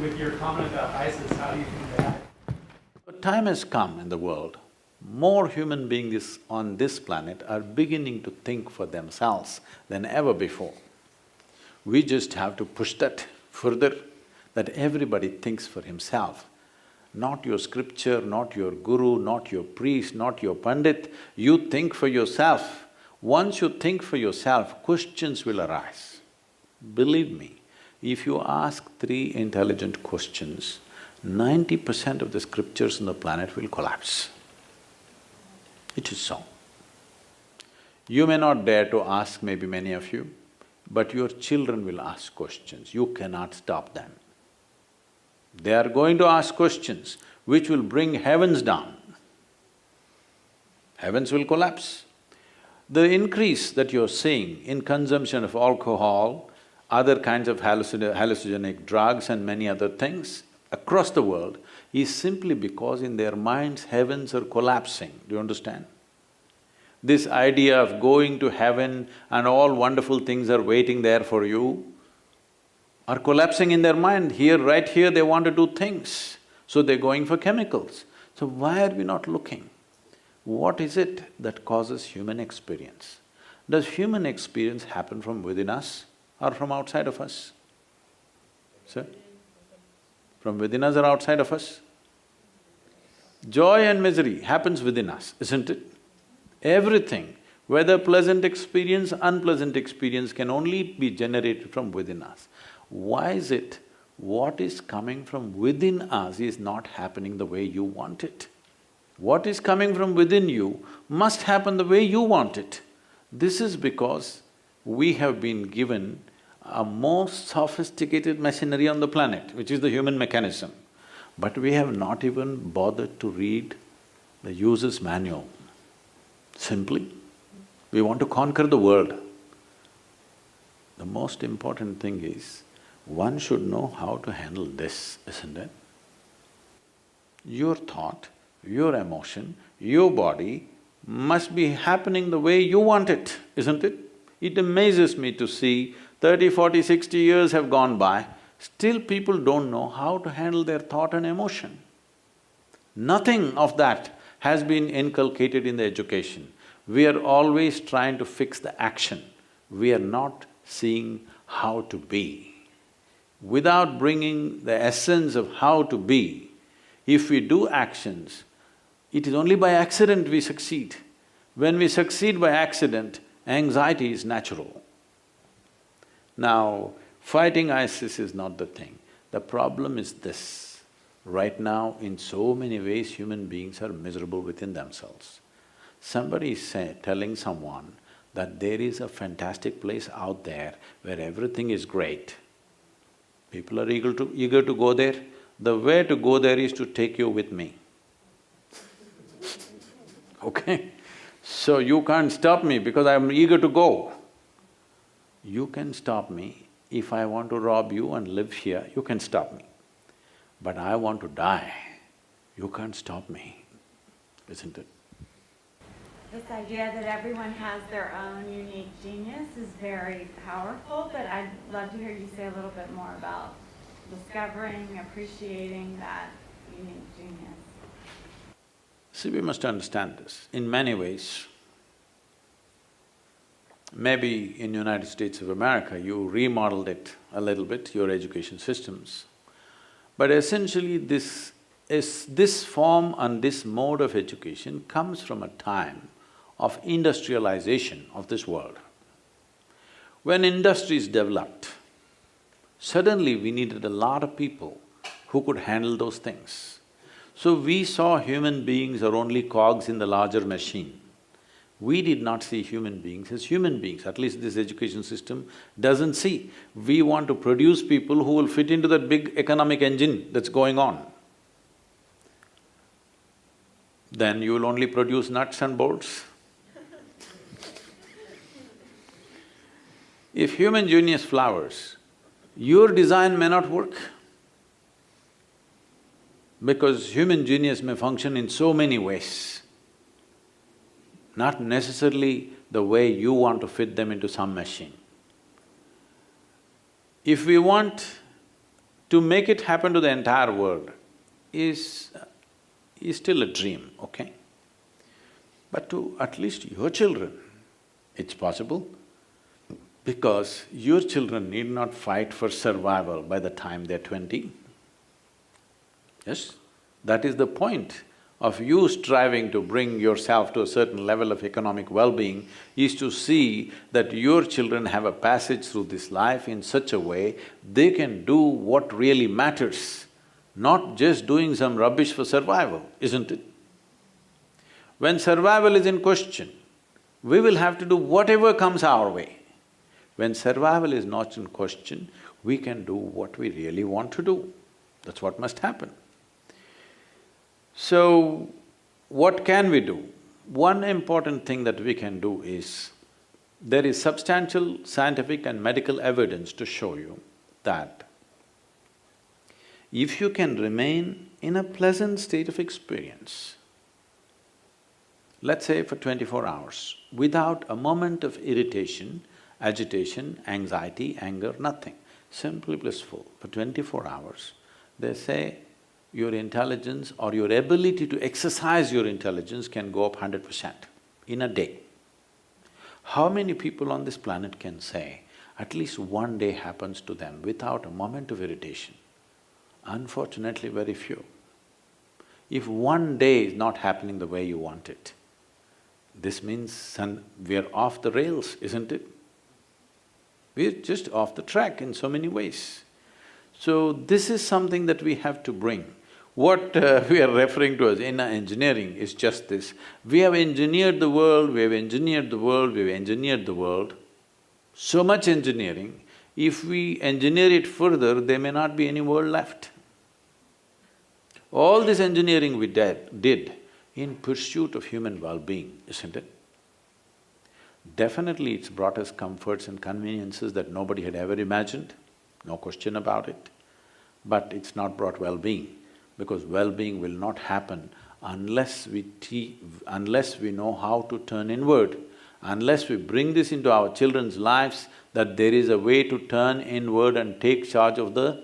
With your comment about ISIS, how do you think that? But time has come in the world, more human beings on this planet are beginning to think for themselves than ever before. We just have to push that further, that everybody thinks for himself. Not your scripture, not your guru, not your priest, not your pandit, you think for yourself. Once you think for yourself, questions will arise. Believe me, if you ask 3 intelligent questions, 90% of the scriptures on the planet will collapse. It is so. You may not dare to ask, maybe many of you, but your children will ask questions, you cannot stop them. They are going to ask questions which will bring heavens down. Heavens will collapse. The increase that you're seeing in consumption of alcohol, other kinds of hallucinogenic drugs and many other things across the world is simply because in their minds heavens are collapsing. Do you understand? This idea of going to heaven and all wonderful things are waiting there for you are collapsing in their mind. Here, right here, they want to do things, so they're going for chemicals. So why are we not looking? What is it that causes human experience? Does human experience happen from within us or from outside of us? Sir? From within us or outside of us? Joy and misery happens within us, isn't it? Everything, whether pleasant experience, unpleasant experience, can only be generated from within us. Why is it what is coming from within us is not happening the way you want it? What is coming from within you must happen the way you want it. This is because we have been given a most sophisticated machinery on the planet, which is the human mechanism. But we have not even bothered to read the user's manual. Simply, we want to conquer the world. The most important thing is, one should know how to handle this, isn't it? Your thought, your emotion, your body must be happening the way you want it, isn't it? It amazes me to see 30, 40, 60 years have gone by, still people don't know how to handle their thought and emotion. Nothing of that has been inculcated in the education. We are always trying to fix the action, we are not seeing how to be. Without bringing the essence of how to be, if we do actions, it is only by accident we succeed. When we succeed by accident, anxiety is natural. Now, fighting ISIS is not the thing. The problem is this: right now, in so many ways, human beings are miserable within themselves. Somebody is telling someone that there is a fantastic place out there where everything is great. People are eager to go there. The way to go there is to take you with me. Okay? So you can't stop me because I'm eager to go. You can stop me if I want to rob you and live here, you can stop me. But I want to die, you can't stop me, isn't it? This idea that everyone has their own unique genius is very powerful, but I'd love to hear you say a little bit more about discovering, appreciating that unique genius. See, we must understand this. In many ways, maybe in United States of America, you remodeled it a little bit, your education systems. But essentially this is this form and this mode of education comes from a time of industrialization of this world. When industries developed, suddenly we needed a lot of people who could handle those things. So we saw human beings are only cogs in the larger machine. We did not see human beings as human beings, at least this education system doesn't see. We want to produce people who will fit into that big economic engine that's going on. Then you will only produce nuts and bolts. If human genius flowers, your design may not work because human genius may function in so many ways, not necessarily the way you want to fit them into some machine. If we want to make it happen to the entire world is still a dream, okay? But to at least your children, it's possible because your children need not fight for survival by the time they're 20. Yes? That is the point of you striving to bring yourself to a certain level of economic well-being, is to see that your children have a passage through this life in such a way they can do what really matters, not just doing some rubbish for survival, isn't it? When survival is in question, we will have to do whatever comes our way. When survival is not in question, we can do what we really want to do. That's what must happen. So, what can we do? One important thing that we can do is, there is substantial scientific and medical evidence to show you that if you can remain in a pleasant state of experience, let's say for 24 hours, without a moment of irritation, agitation, anxiety, anger, nothing, simply blissful for 24 hours, they say your intelligence or your ability to exercise your intelligence can go up 100% in a day. How many people on this planet can say at least one day happens to them without a moment of irritation? Unfortunately, very few. If one day is not happening the way you want it, this means we're off the rails, isn't it? We're just off the track in so many ways. So this is something that we have to bring. What we are referring to as inner engineering is just this. We have engineered the world, we have engineered the world, we have engineered the world. So much engineering, if we engineer it further, there may not be any world left. All this engineering we did in pursuit of human well-being, isn't it? Definitely it's brought us comforts and conveniences that nobody had ever imagined, no question about it. But it's not brought well-being, because well-being will not happen unless we know how to turn inward, unless we bring this into our children's lives, that there is a way to turn inward and take charge of the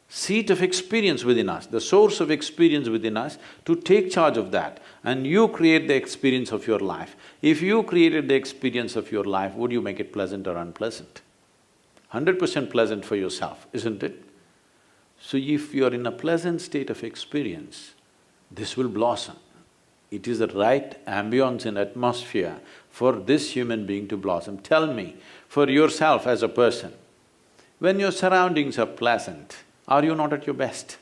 seat of experience within us, the source of experience within us, to take charge of that, and you create the experience of your life. If you created the experience of your life, would you make it pleasant or unpleasant? 100% pleasant for yourself, isn't it? So if you're in a pleasant state of experience, this will blossom. It is the right ambience and atmosphere for this human being to blossom. Tell me, for yourself as a person, when your surroundings are pleasant, are you not at your best?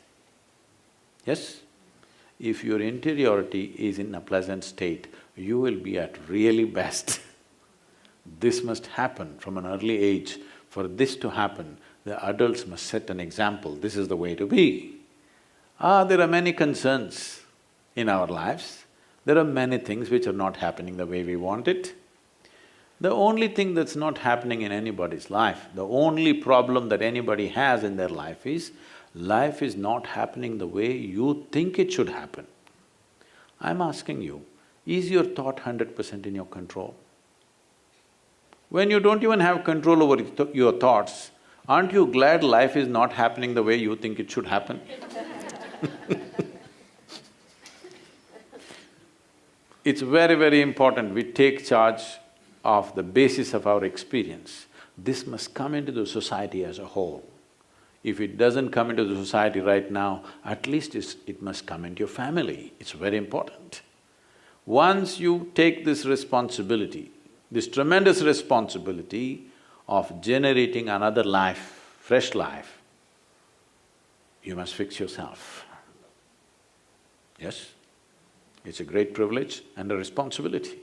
Yes? If your interiority is in a pleasant state, you will be at really best. This must happen from an early age. For this to happen, the adults must set an example, this is the way to be. There are many concerns in our lives, there are many things which are not happening the way we want it. The only thing that's not happening in anybody's life, the only problem that anybody has in their life is not happening the way you think it should happen. I'm asking you, is your thought 100% in your control? When you don't even have control over your thoughts, aren't you glad life is not happening the way you think it should happen? It's very, very important we take charge of the basis of our experience. This must come into the society as a whole. If it doesn't come into the society right now, at least it must come into your family. It's very important. Once you take this responsibility, this tremendous responsibility of generating another life, fresh life, you must fix yourself. Yes? It's a great privilege and a responsibility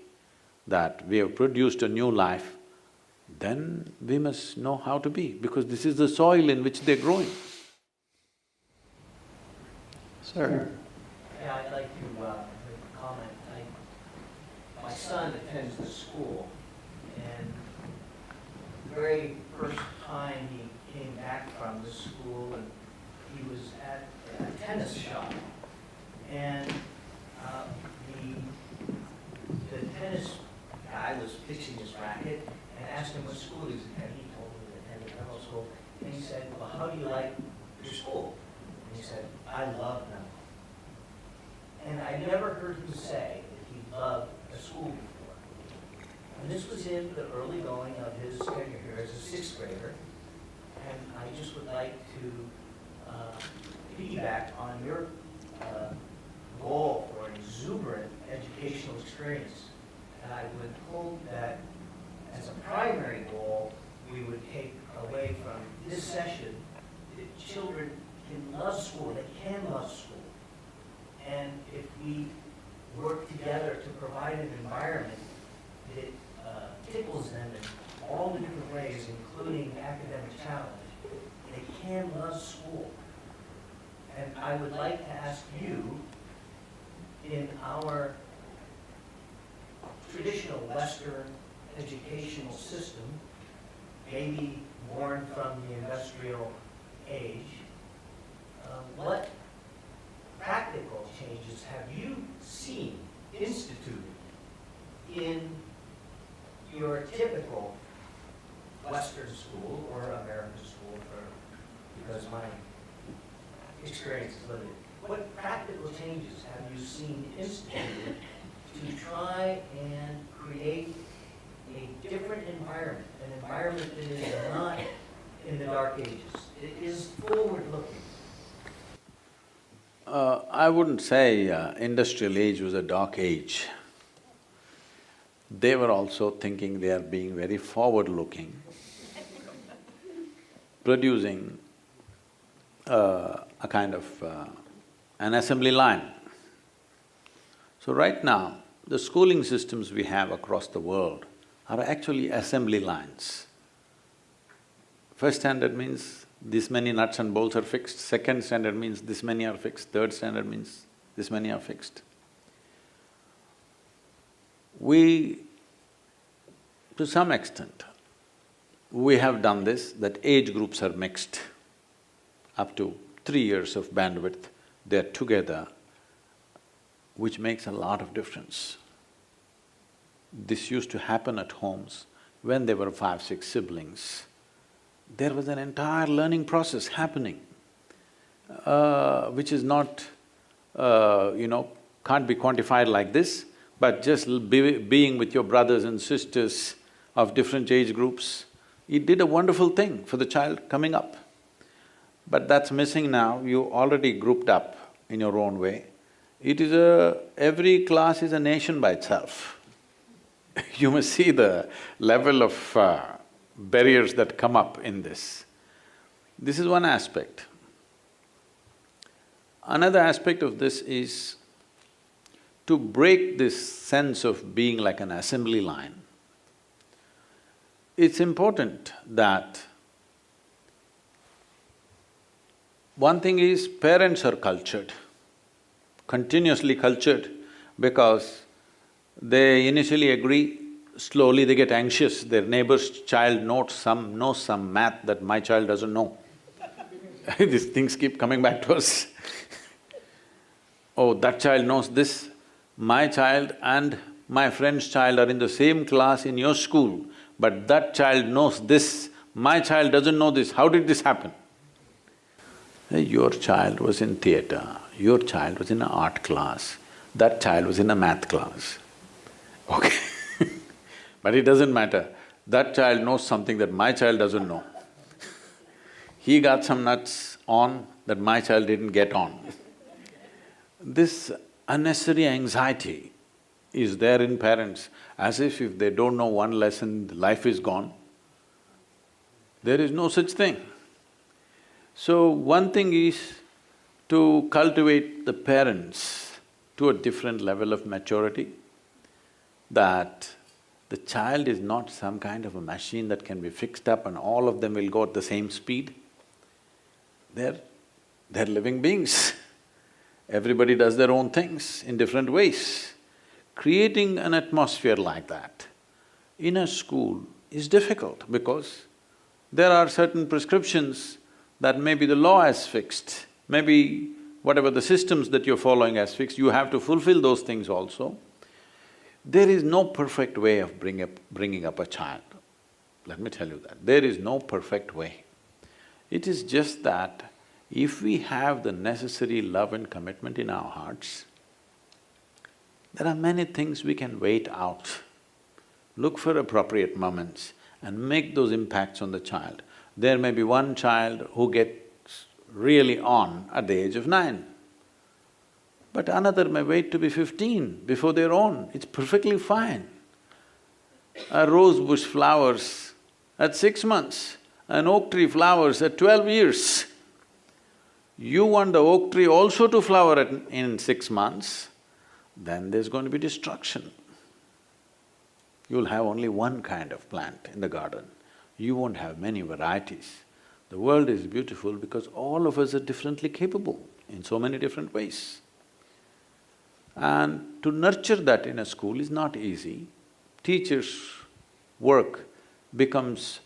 that we have produced a new life, then we must know how to be, because this is the soil in which they're growing. Sir? Yeah, I'd like to make a comment. My son attends the school, and the very first time he came back from the school, and he was at a tennis shop, and the tennis guy was fixing his racket and asked him what school he was attending. He told him he attended Federal School, and he said, "Well, how do you like your school?" And he said, "I love them." And I never heard him say that he loved a school before. And this was in the early going of his tenure here as a sixth grader. And I just would like to piggyback on your goal for an exuberant educational experience. And I would hope that as a primary goal, we would take away from this session that children can love school, they can love school. And if we work together to provide an environment that tickles them in all the different ways, including academic challenge, they can love school. And I would like to ask you, in our traditional Western educational system, maybe born from the industrial age, what practical changes have you seen instituted in your typical Western school or American school, because my experience is limited? What practical changes have you seen instituted to try and create a different environment, an environment that is not in the dark ages? It is forward-looking. I wouldn't say industrial age was a dark age. They were also thinking they are being very forward-looking, producing a kind of an assembly line. So right now, the schooling systems we have across the world are actually assembly lines. First standard means this many nuts and bolts are fixed, second standard means this many are fixed, third standard means this many are fixed. We, to some extent, we have done this, that age groups are mixed. Up to 3 years of bandwidth, they're together, which makes a lot of difference. This used to happen at homes when there were 5, 6 siblings. There was an entire learning process happening, which is not, can't be quantified like this, but just being with your brothers and sisters of different age groups, it did a wonderful thing for the child coming up. But that's missing now, you already grouped up in your own way. It is every class is a nation by itself. You must see the level of barriers that come up in this. This is one aspect. Another aspect of this is to break this sense of being like an assembly line. It's important that one thing is parents are cultured, continuously cultured, because they initially agree, slowly they get anxious, their neighbor's child knows some math that my child doesn't know. These things keep coming back to us. Oh, that child knows this, my child and my friend's child are in the same class in your school, but that child knows this, my child doesn't know this, how did this happen? Your child was in theatre, your child was in an art class, that child was in a math class. Okay but it doesn't matter, that child knows something that my child doesn't know. he got some nuts on that my child didn't get on. This unnecessary anxiety is there in parents, as if they don't know one lesson, life is gone. There is no such thing. So one thing is to cultivate the parents to a different level of maturity, that the child is not some kind of a machine that can be fixed up and all of them will go at the same speed. They're living beings. Everybody does their own things in different ways. Creating an atmosphere like that in a school is difficult because there are certain prescriptions that maybe the law has fixed, maybe whatever the systems that you're following has fixed, you have to fulfill those things also. There is no perfect way of bringing up a child. Let me tell you that. There is no perfect way. It is just that if we have the necessary love and commitment in our hearts, there are many things we can wait out. Look for appropriate moments and make those impacts on the child. There may be one child who gets really on at the age of 9, but another may wait to be 15 before they're on. It's perfectly fine. A rose bush flowers at 6 months, an oak tree flowers at 12 years. You want the oak tree also to flower in 6 months, then there's going to be destruction. You'll have only one kind of plant in the garden. You won't have many varieties. The world is beautiful because all of us are differently capable in so many different ways. And to nurture that in a school is not easy. Teachers' work becomes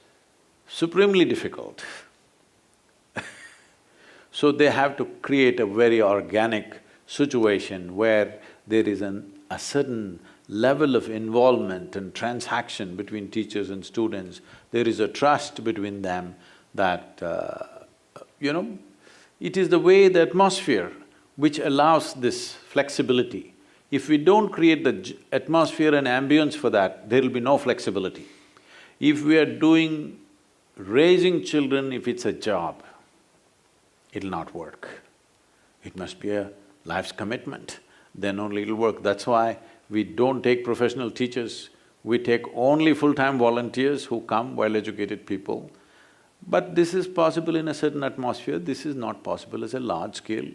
supremely difficult. So they have to create a very organic situation where there is a certain level of involvement and transaction between teachers and students. There is a trust between them that, it is the way, the atmosphere which allows this flexibility. If we don't create the atmosphere and ambience for that, there will be no flexibility. If we are raising children, if it's a job, it'll not work. It must be a life's commitment, then only it'll work. That's why we don't take professional teachers, we take only full-time volunteers who come, well-educated people. But this is possible in a certain atmosphere, this is not possible as a large scale,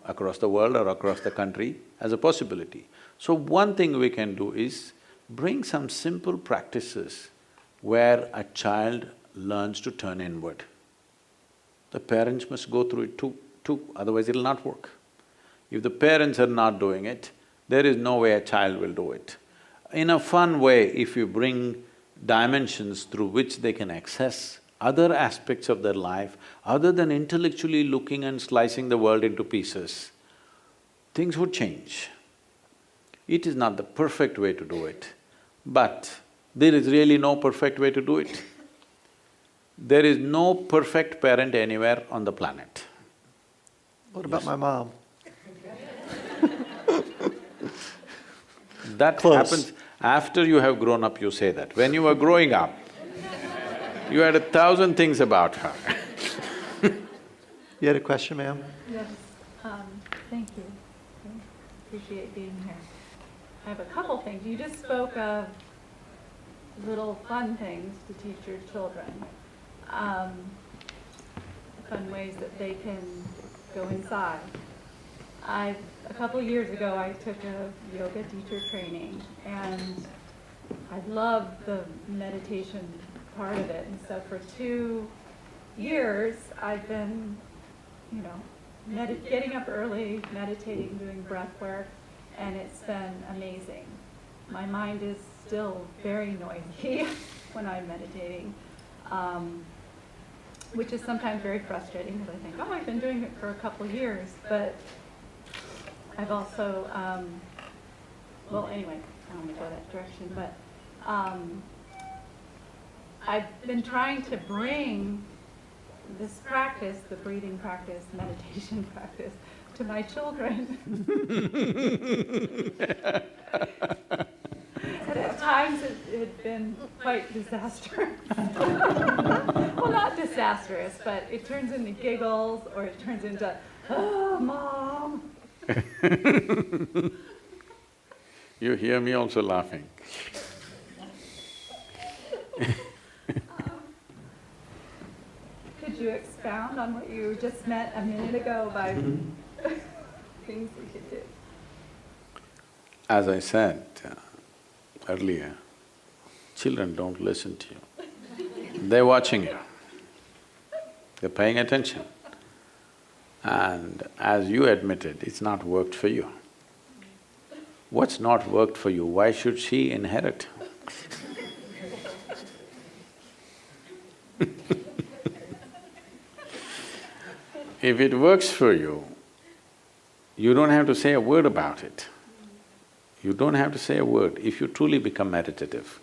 across the world or across the country as a possibility. So one thing we can do is bring some simple practices where a child learns to turn inward. The parents must go through it too, otherwise it'll not work. If the parents are not doing it, there is no way a child will do it. In a fun way, if you bring dimensions through which they can access other aspects of their life, other than intellectually looking and slicing the world into pieces, things would change. It is not the perfect way to do it, but there is really no perfect way to do it. There is no perfect parent anywhere on the planet. What about my mom? That Close. happens after you have grown up, you say that. When you were growing up, you had 1,000 things about her. You had a question, ma'am? Yes, thank you. I appreciate being here. I have a couple things. You just spoke of little fun things to teach your children. Fun ways that they can go inside. A couple years ago, I took a yoga teacher training, and I loved the meditation part of it. And so for 2 years, I've been, getting up early, meditating, doing breath work, and it's been amazing. My mind is still very noisy when I'm meditating, which is sometimes very frustrating because I think, oh, I've been doing it for a couple years, but I've also, well, anyway, I don't want to go that direction, but I've been trying to bring this practice, the breathing practice, meditation practice, to my children. And At times it had been quite disastrous. Well, not disastrous, but it turns into giggles or it turns into, oh, Mom. You hear me also laughing. Could you expound on what you just meant a minute ago by things we could do? As I said earlier, children don't listen to you. They're watching you. They're paying attention. And as you admitted, it's not worked for you. What's not worked for you, why should she inherit? If it works for you, you don't have to say a word about it. You don't have to say a word if you truly become meditative.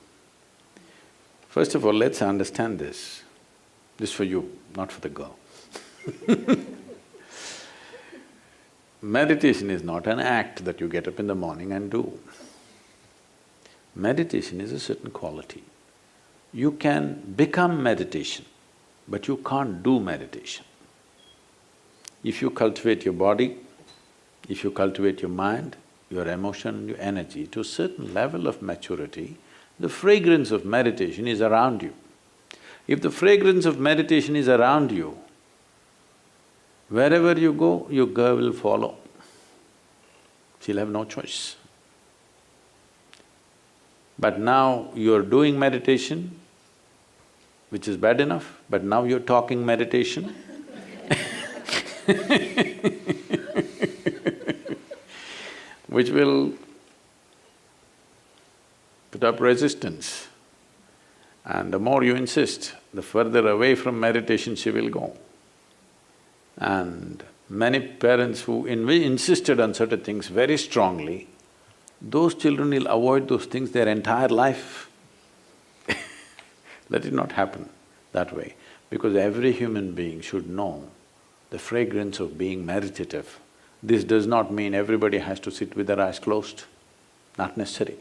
First of all, let's understand this. This is for you, not for the girl. Meditation is not an act that you get up in the morning and do. Meditation is a certain quality. You can become meditation, but you can't do meditation. If you cultivate your body, if you cultivate your mind, your emotion, your energy to a certain level of maturity, the fragrance of meditation is around you. If the fragrance of meditation is around you, wherever you go, your girl will follow. She'll have no choice. But now you're doing meditation, which is bad enough, but now you're talking meditation which will put up resistance. And the more you insist, the further away from meditation she will go. And many parents who insisted on certain things very strongly, those children will avoid those things their entire life. Let it not happen that way, because every human being should know the fragrance of being meditative. This does not mean everybody has to sit with their eyes closed, not necessary,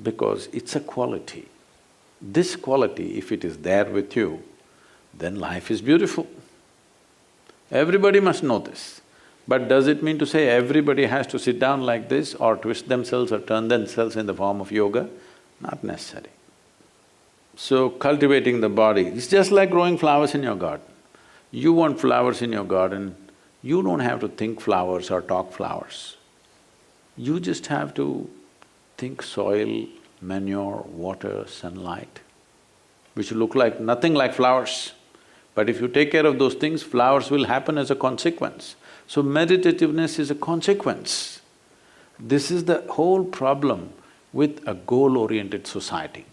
because it's a quality. This quality, if it is there with you, then life is beautiful. Everybody must know this. But does it mean to say everybody has to sit down like this or twist themselves or turn themselves in the form of yoga? Not necessary. So cultivating the body, it's just like growing flowers in your garden. You want flowers in your garden, you don't have to think flowers or talk flowers. You just have to think soil, manure, water, sunlight, which look like nothing like flowers. But if you take care of those things, flowers will happen as a consequence. So meditativeness is a consequence. This is the whole problem with a goal-oriented society.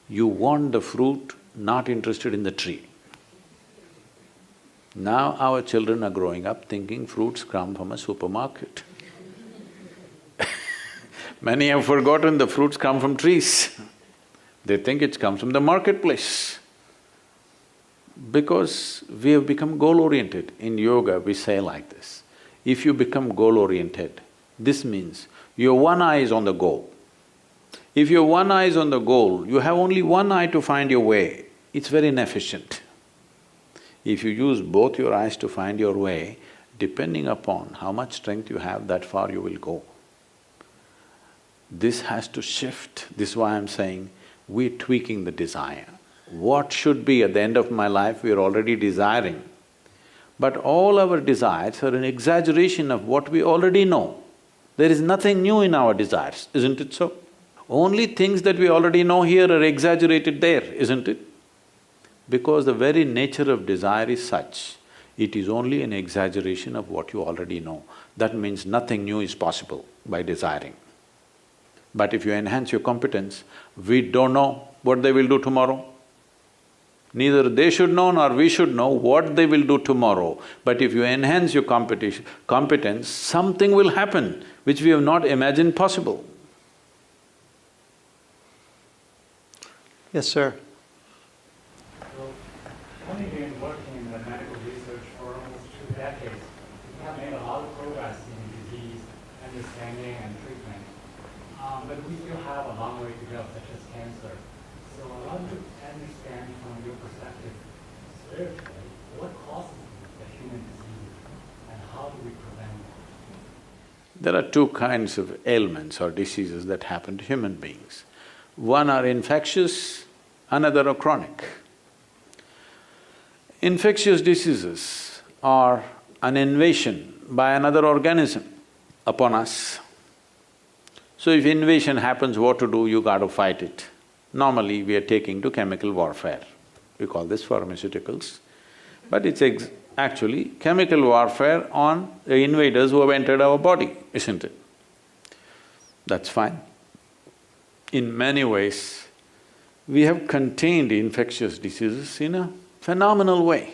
You want the fruit, not interested in the tree. Now our children are growing up thinking fruits come from a supermarket. Many have forgotten the fruits come from trees. They think it comes from the marketplace. Because we have become goal-oriented. In yoga, we say like this, if you become goal-oriented, this means your one eye is on the goal. If your one eye is on the goal, you have only one eye to find your way, it's very inefficient. If you use both your eyes to find your way, depending upon how much strength you have, that far you will go. This has to shift. This is why I'm saying we're tweaking the desire. What should be at the end of my life, we're already desiring. But all our desires are an exaggeration of what we already know. There is nothing new in our desires, isn't it so? Only things that we already know here are exaggerated there, isn't it? Because the very nature of desire is such, it is only an exaggeration of what you already know. That means nothing new is possible by desiring. But if you enhance your competence, we don't know what they will do tomorrow. Neither they should know nor we should know what they will do tomorrow. But if you enhance your competence, something will happen which we have not imagined possible. Yes, sir. Well, having been working in the medical research for almost 2 decades, we have made a lot of progress in disease understanding and treatment. But we still have a long way way to go, such as cancer. So I'd love to understand from your perspective, spiritually, what causes the human disease and how do we prevent it? There are two kinds of ailments or diseases that happen to human beings. One are infectious, another are chronic. Infectious diseases are an invasion by another organism upon us. So if invasion happens, what to do? You got to fight it. Normally, we are taking to chemical warfare. We call this pharmaceuticals. But it's actually chemical warfare on the invaders who have entered our body, isn't it? That's fine. In many ways, we have contained infectious diseases in a phenomenal way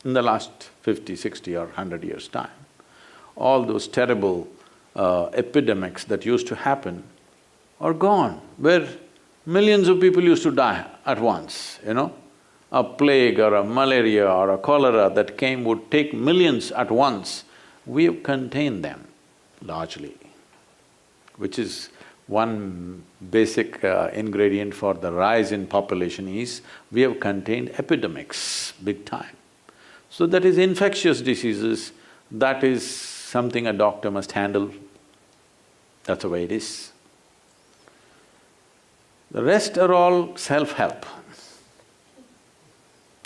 in the last 50, 60 or 100 years' time. All those terrible epidemics that used to happen are gone, where millions of people used to die at once, you know. A plague or a malaria or a cholera that came would take millions at once. We have contained them largely, which is one basic ingredient for the rise in population is we have contained epidemics big time. So that is infectious diseases, that is something a doctor must handle. That's the way it is. The rest are all self-help.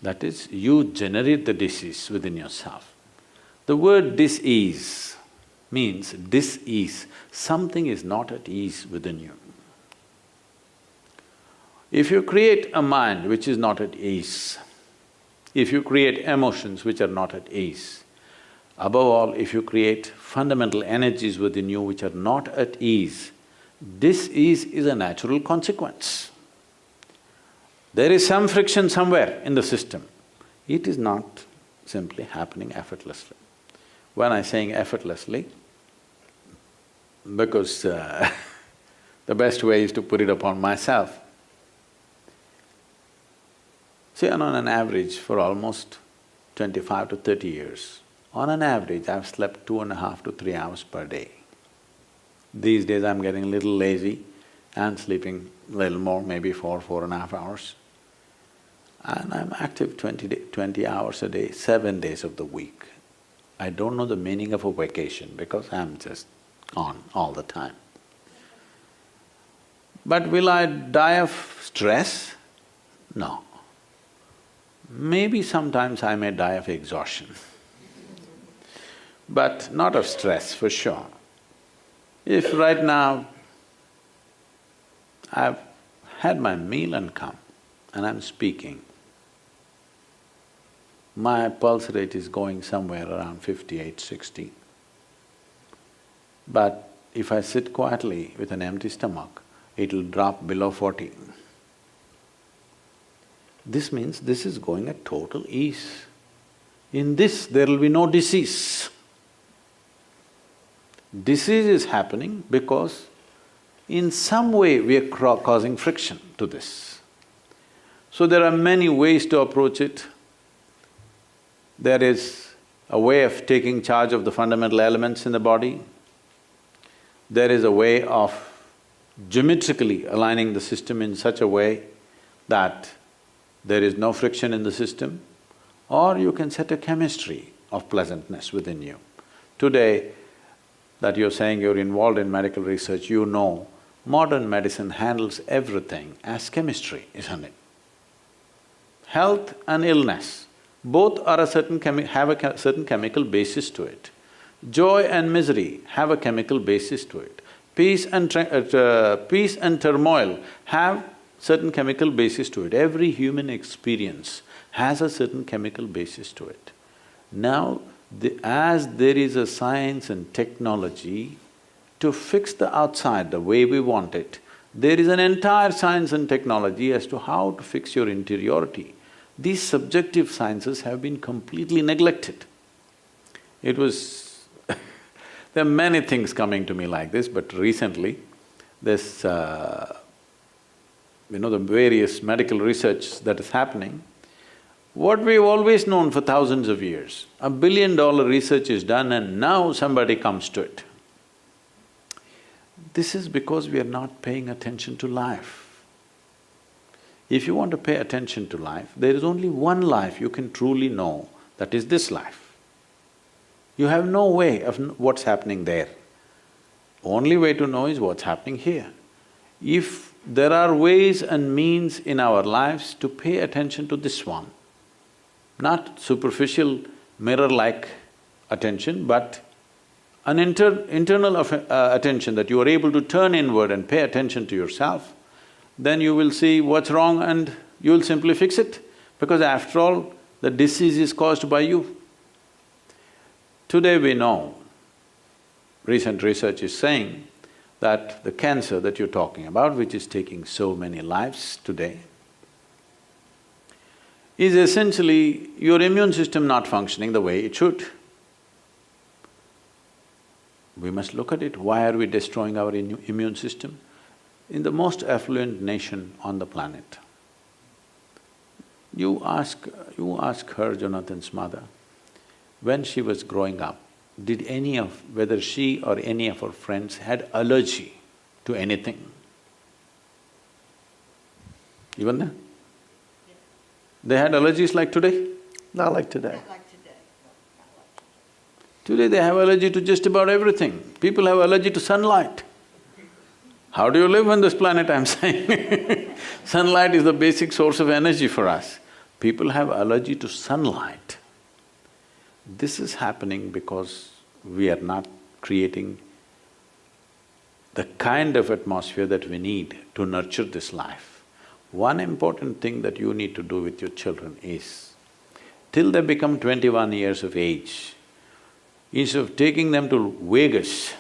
That is, you generate the disease within yourself. The word dis-ease means dis-ease, something is not at ease within you. If you create a mind which is not at ease, if you create emotions which are not at ease, above all, if you create fundamental energies within you which are not at ease, dis-ease is a natural consequence. There is some friction somewhere in the system. It is not simply happening effortlessly. When I'm saying effortlessly, because the best way is to put it upon myself. See, on an average for almost 25 to 30 years, on an average I've slept 2.5 to 3 hours per day. These days I'm getting a little lazy and sleeping a little more, maybe 4.5 hours. And I'm active 20 hours a day, 7 days of the week. I don't know the meaning of a vacation because I'm just on all the time. But will I die of stress? No. Maybe sometimes I may die of exhaustion, but not of stress for sure. If right now I've had my meal and come and I'm speaking, my pulse rate is going somewhere around 58, 60. But if I sit quietly with an empty stomach, it'll drop below 40. This means this is going at total ease. In this, there will be no disease. Disease is happening because in some way we are causing friction to this. So there are many ways to approach it. There is a way of taking charge of the fundamental elements in the body. There is a way of geometrically aligning the system in such a way that there is no friction in the system, or you can set a chemistry of pleasantness within you. Today, that you're saying you're involved in medical research, you know modern medicine handles everything as chemistry, isn't it? Health and illness, both are a certain have a certain chemical basis to it. Joy and misery have a chemical basis to it. Peace and turmoil have certain chemical basis to it. Every human experience has a certain chemical basis to it. Now, as there is a science and technology to fix the outside the way we want it, there is an entire science and technology as to how to fix your interiority. These subjective sciences have been completely neglected. It was there are many things coming to me like this, but recently, this the various medical research that is happening, what we've always known for thousands of years, $1 billion research is done and now somebody comes to it. This is because we are not paying attention to life. If you want to pay attention to life, there is only one life you can truly know, that is this life. You have no way of what's happening there. Only way to know is what's happening here. If there are ways and means in our lives to pay attention to this one, not superficial mirror-like attention, but an internal attention that you are able to turn inward and pay attention to yourself, then you will see what's wrong and you will simply fix it, because after all, the disease is caused by you. Today we know, recent research is saying that the cancer that you're talking about, which is taking so many lives today, is essentially your immune system not functioning the way it should. We must look at it. Why are we destroying our immune system? In the most affluent nation on the planet, you ask her, Jonathan's mother, when she was growing up, whether she or any of her friends had allergy to anything? Even then? They had allergies like today? Not like today. Today they have allergy to just about everything. People have allergy to sunlight. How do you live on this planet, I'm saying? Sunlight is the basic source of energy for us. People have allergy to sunlight. This is happening because we are not creating the kind of atmosphere that we need to nurture this life. One important thing that you need to do with your children is, till they become 21 years of age, instead of taking them to Vegas,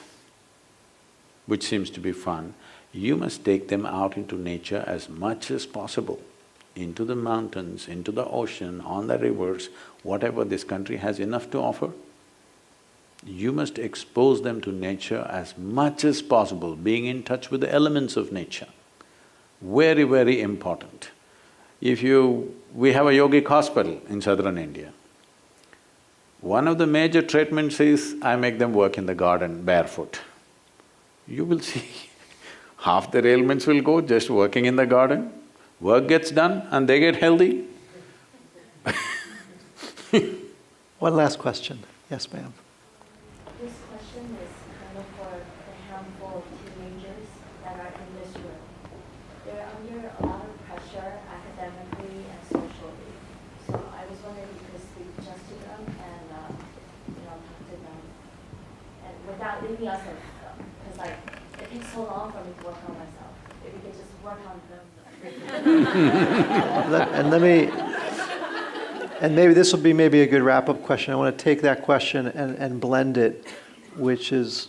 which seems to be fun, you must take them out into nature as much as possible, into the mountains, into the ocean, on the rivers, whatever this country has enough to offer. You must expose them to nature as much as possible, being in touch with the elements of nature. Very, very important. We have a yogic hospital in southern India. One of the major treatments is, I make them work in the garden barefoot. You will see, half their ailments will go just working in the garden. Work gets done and they get healthy. One last question. Yes, ma'am. This question is kind of for the handful of teenagers that are in this room. They're under a lot of pressure academically and socially. So I was wondering if you could speak just to them and, talk to them, and without leaving us alone, because like, it takes so long for me to work on myself. If we could just work on them. And maybe this will be maybe a good wrap-up question. I want to take that question and blend it, which is,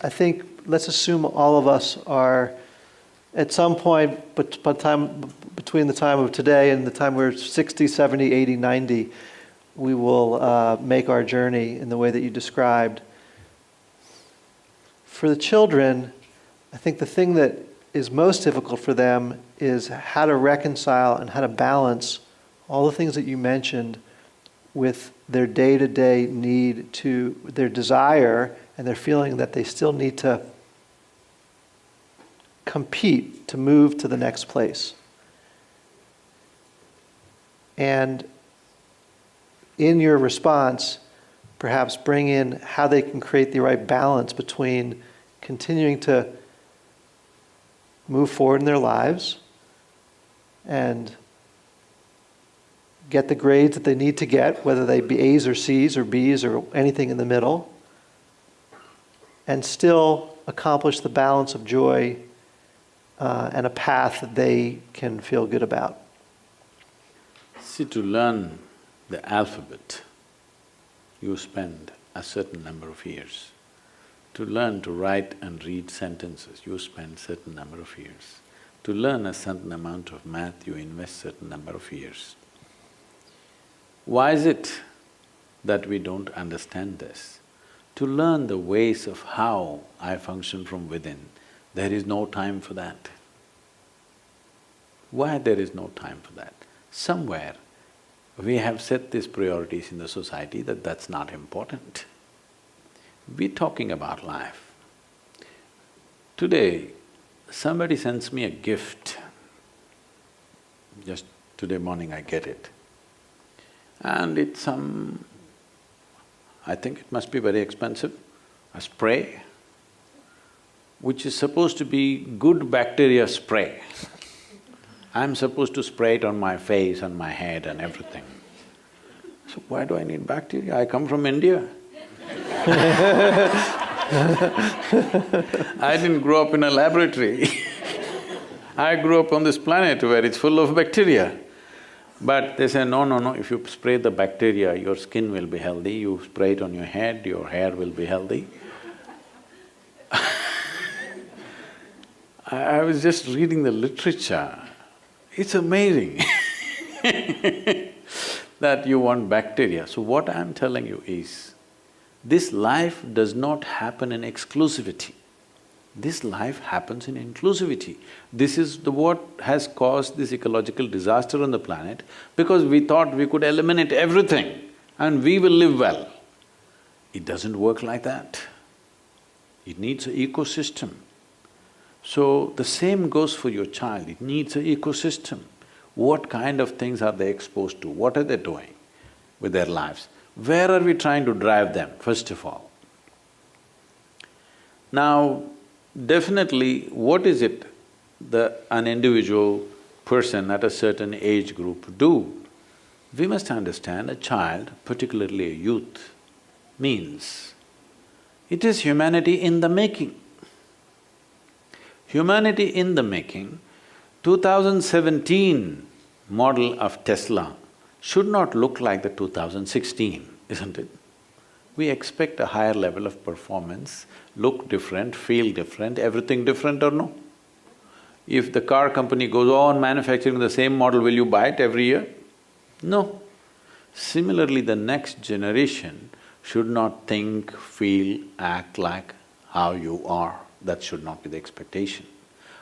I think, let's assume all of us are, at some point, between the time of today and the time we're 60, 70, 80, 90, we will make our journey in the way that you described. For the children, I think the thing that is most difficult for them is how to reconcile and how to balance all the things that you mentioned with their day-to-day need to, their desire and their feeling that they still need to compete to move to the next place. And in your response, perhaps bring in how they can create the right balance between continuing to move forward in their lives and get the grades that they need to get, whether they be A's or C's or B's or anything in the middle, and still accomplish the balance of joy and a path that they can feel good about. See, to learn the alphabet, you spend a certain number of years. To learn to write and read sentences, you spend certain number of years. To learn a certain amount of math, you invest certain number of years. Why is it that we don't understand this? To learn the ways of how I function from within, there is no time for that. Why there is no time for that? Somewhere we have set these priorities in the society that that's not important. We're talking about life. Today, somebody sends me a gift. Just today morning I get it. And it's some… I think it must be very expensive, a spray, which is supposed to be good bacteria spray. I'm supposed to spray it on my face, on my head and everything. So why do I need bacteria? I come from India. I didn't grow up in a laboratory. I grew up on this planet where it's full of bacteria. But they say, no, no, no, if you spray the bacteria, your skin will be healthy, you spray it on your hair will be healthy. I was just reading the literature. It's amazing that you want bacteria. So what I'm telling you is, this life does not happen in exclusivity. This life happens in inclusivity. This is what has caused this ecological disaster on the planet, because we thought we could eliminate everything and we will live well. It doesn't work like that. It needs an ecosystem. So the same goes for your child, it needs an ecosystem. What kind of things are they exposed to? What are they doing with their lives? Where are we trying to drive them, first of all? Now, definitely, what is it an individual person at a certain age group do? We must understand a child, particularly a youth, means it is humanity in the making. Humanity in the making, 2017 model of Tesla should not look like the 2016, isn't it? We expect a higher level of performance, look different, feel different, everything different or no? If the car company goes on manufacturing the same model, will you buy it every year? No. Similarly, the next generation should not think, feel, act like how you are. That should not be the expectation.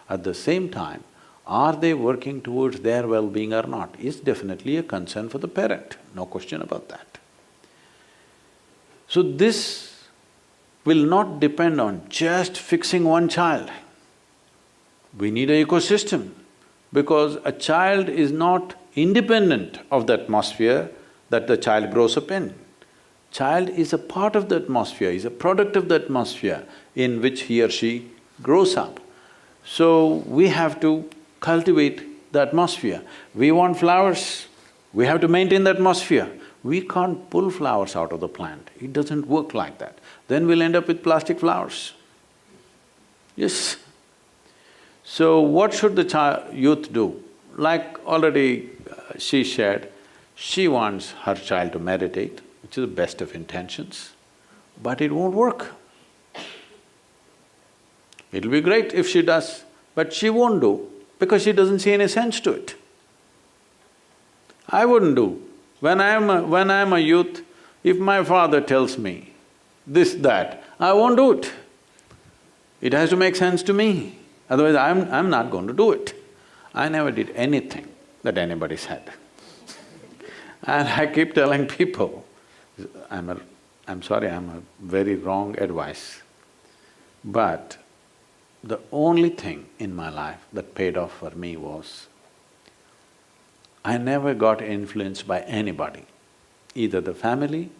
At the same time, are they working towards their well-being or not is definitely a concern for the parent, no question about that. So this will not depend on just fixing one child. We need an ecosystem, because a child is not independent of the atmosphere that the child grows up in. Child is a part of the atmosphere, is a product of the atmosphere in which he or she grows up. So we have to cultivate the atmosphere. We want flowers, we have to maintain the atmosphere. We can't pull flowers out of the plant, it doesn't work like that. Then we'll end up with plastic flowers. Yes. So what should the youth do? Like already she shared, she wants her child to meditate, which is the best of intentions, but it won't work. It'll be great if she does, but she won't do because she doesn't see any sense to it. I wouldn't do. When I'm a youth, if my father tells me this, that, I won't do it. It has to make sense to me, otherwise I'm not going to do it. I never did anything that anybody said. And I keep telling people, I'm sorry, I'm a very wrong advice, but the only thing in my life that paid off for me was, I never got influenced by anybody, either the family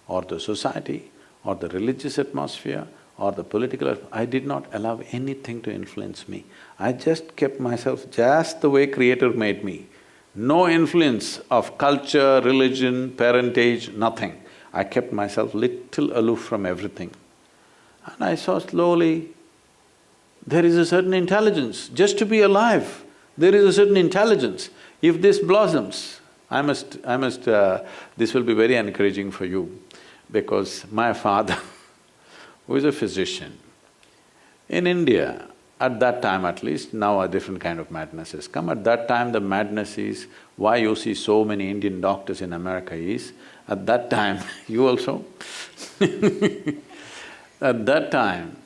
or the society or the religious atmosphere or the political… I did not allow anything to influence me. I just kept myself just the way Creator made me. No influence of culture, religion, parentage, nothing. I kept myself little aloof from everything. And I saw slowly, there is a certain intelligence. Just to be alive, there is a certain intelligence. If this blossoms, this will be very encouraging for you, because my father, who is a physician, in India, at that time at least, now a different kind of madness has come. At that time, the madness is, why you see so many Indian doctors in America is, at that time, you also at that time,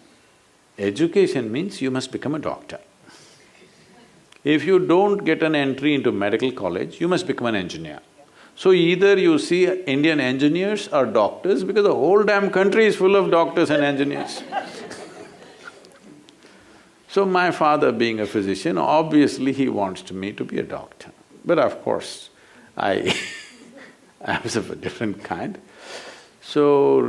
education means you must become a doctor. If you don't get an entry into medical college, you must become an engineer. So either you see Indian engineers or doctors, because the whole damn country is full of doctors and engineers. So my father being a physician, obviously he wants me to be a doctor. But of course, I I was of a different kind. So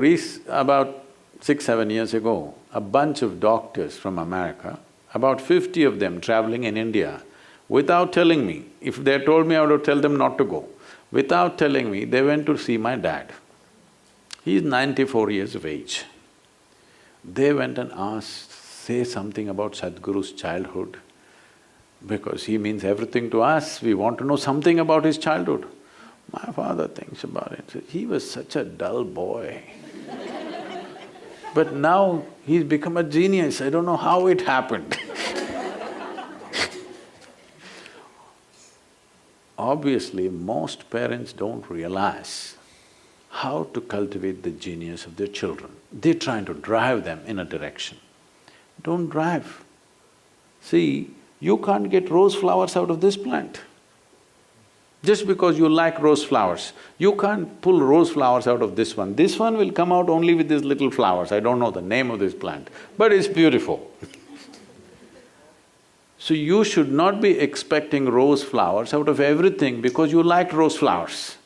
about 6, 7 years ago, a bunch of doctors from America, about 50 of them traveling in India, without telling me, if they told me, I would have told them not to go. Without telling me, they went to see my dad. He's 94 years of age. They went and asked, say something about Sadhguru's childhood, because he means everything to us, we want to know something about his childhood. My father thinks about it, says, he was such a dull boy. But now he's become a genius, I don't know how it happened. Obviously, most parents don't realize how to cultivate the genius of their children. They're trying to drive them in a direction. Don't drive. See, you can't get rose flowers out of this plant. Just because you like rose flowers, you can't pull rose flowers out of this one. This one will come out only with these little flowers, I don't know the name of this plant, but it's beautiful. So you should not be expecting rose flowers out of everything because you like rose flowers.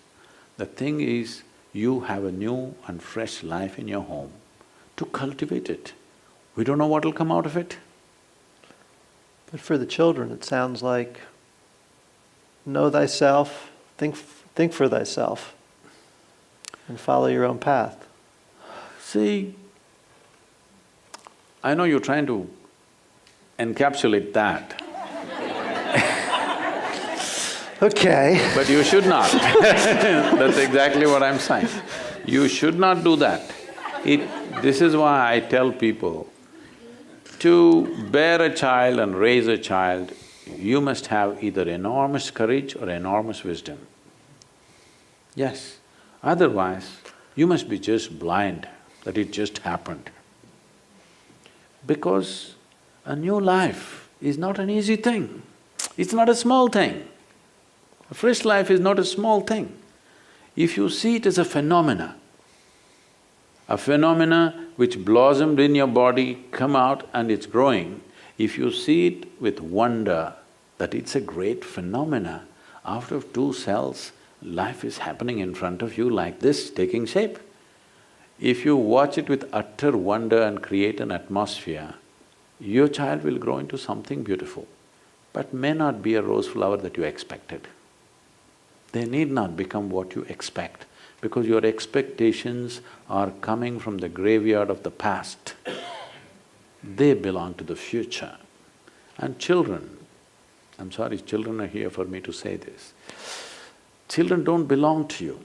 The thing is, you have a new and fresh life in your home to cultivate it. We don't know what will come out of it. But for the children, it sounds like know thyself, think for thyself, and follow your own path. See, I know you're trying to encapsulate that, Okay. but you should not. That's exactly what I'm saying. You should not do that. This is why I tell people, to bear a child and raise a child, you must have either enormous courage or enormous wisdom. Yes, otherwise you must be just blind that it just happened. Because a new life is not an easy thing, it's not a small thing. A fresh life is not a small thing. If you see it as a phenomena which blossomed in your body, come out and it's growing, if you see it with wonder that it's a great phenomena, out of 2 cells, life is happening in front of you like this, taking shape. If you watch it with utter wonder and create an atmosphere, your child will grow into something beautiful, but may not be a rose flower that you expected. They need not become what you expect, because your expectations are coming from the graveyard of the past. They belong to the future. And children, I'm sorry, children are here for me to say this. Children don't belong to you,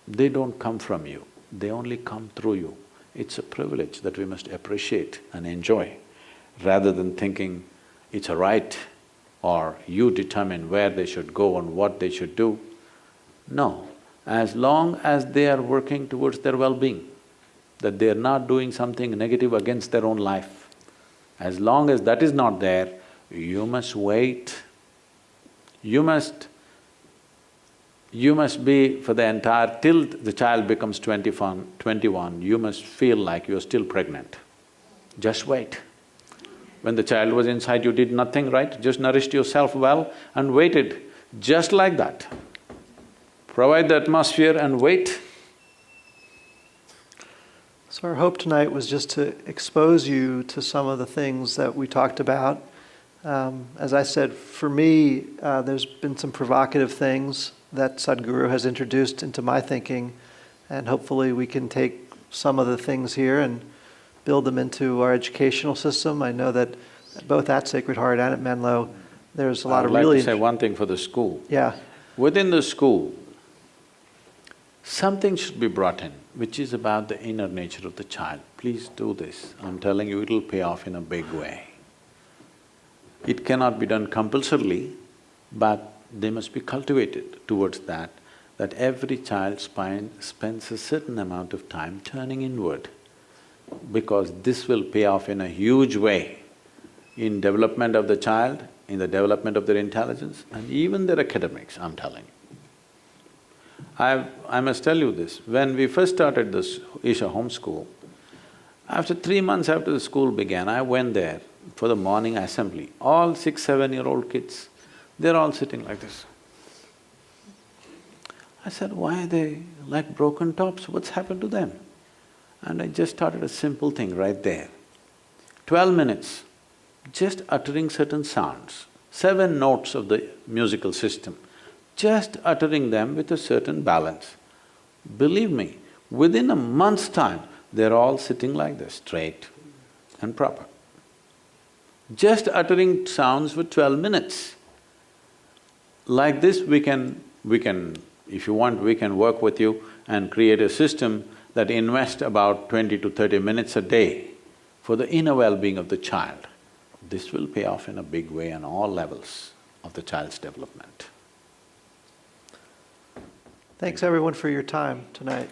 they don't come from you, they only come through you. It's a privilege that we must appreciate and enjoy, rather than thinking it's a right or you determine where they should go and what they should do. No, as long as they are working towards their well-being, that they are not doing something negative against their own life, as long as that is not there, you must wait. You must be for the entire… till the child becomes 21, you must feel like you're still pregnant. Just wait. When the child was inside, you did nothing, right? Just nourished yourself well and waited, just like that. Provide the atmosphere and wait. So our hope tonight was just to expose you to some of the things that we talked about. As I said, for me, there's been some provocative things that Sadhguru has introduced into my thinking, and hopefully we can take some of the things here and build them into our educational system. I know that both at Sacred Heart and at Menlo, there's a lot of really… I'd like to say one thing for the school. Yeah. Within the school, something should be brought in, which is about the inner nature of the child. Please do this, I'm telling you, it'll pay off in a big way. It cannot be done compulsorily, but they must be cultivated towards that every child spends a certain amount of time turning inward, because this will pay off in a huge way in development of the child, in the development of their intelligence, and even their academics, I'm telling you. I must tell you this, when we first started this Isha homeschool, after 3 months after the school began, I went there for the morning assembly. All 6, 7-year-old kids, they're all sitting like this. I said, why are they like broken tops? What's happened to them? And I just started a simple thing right there. 12 minutes, just uttering certain sounds, 7 notes of the musical system, just uttering them with a certain balance. Believe me, within a month's time, they're all sitting like this, straight and proper. Just uttering sounds for 12 minutes. Like this we can, if you want, we can work with you and create a system that invests about 20 to 30 minutes a day for the inner well-being of the child. This will pay off in a big way on all levels of the child's development. Thanks everyone for your time tonight.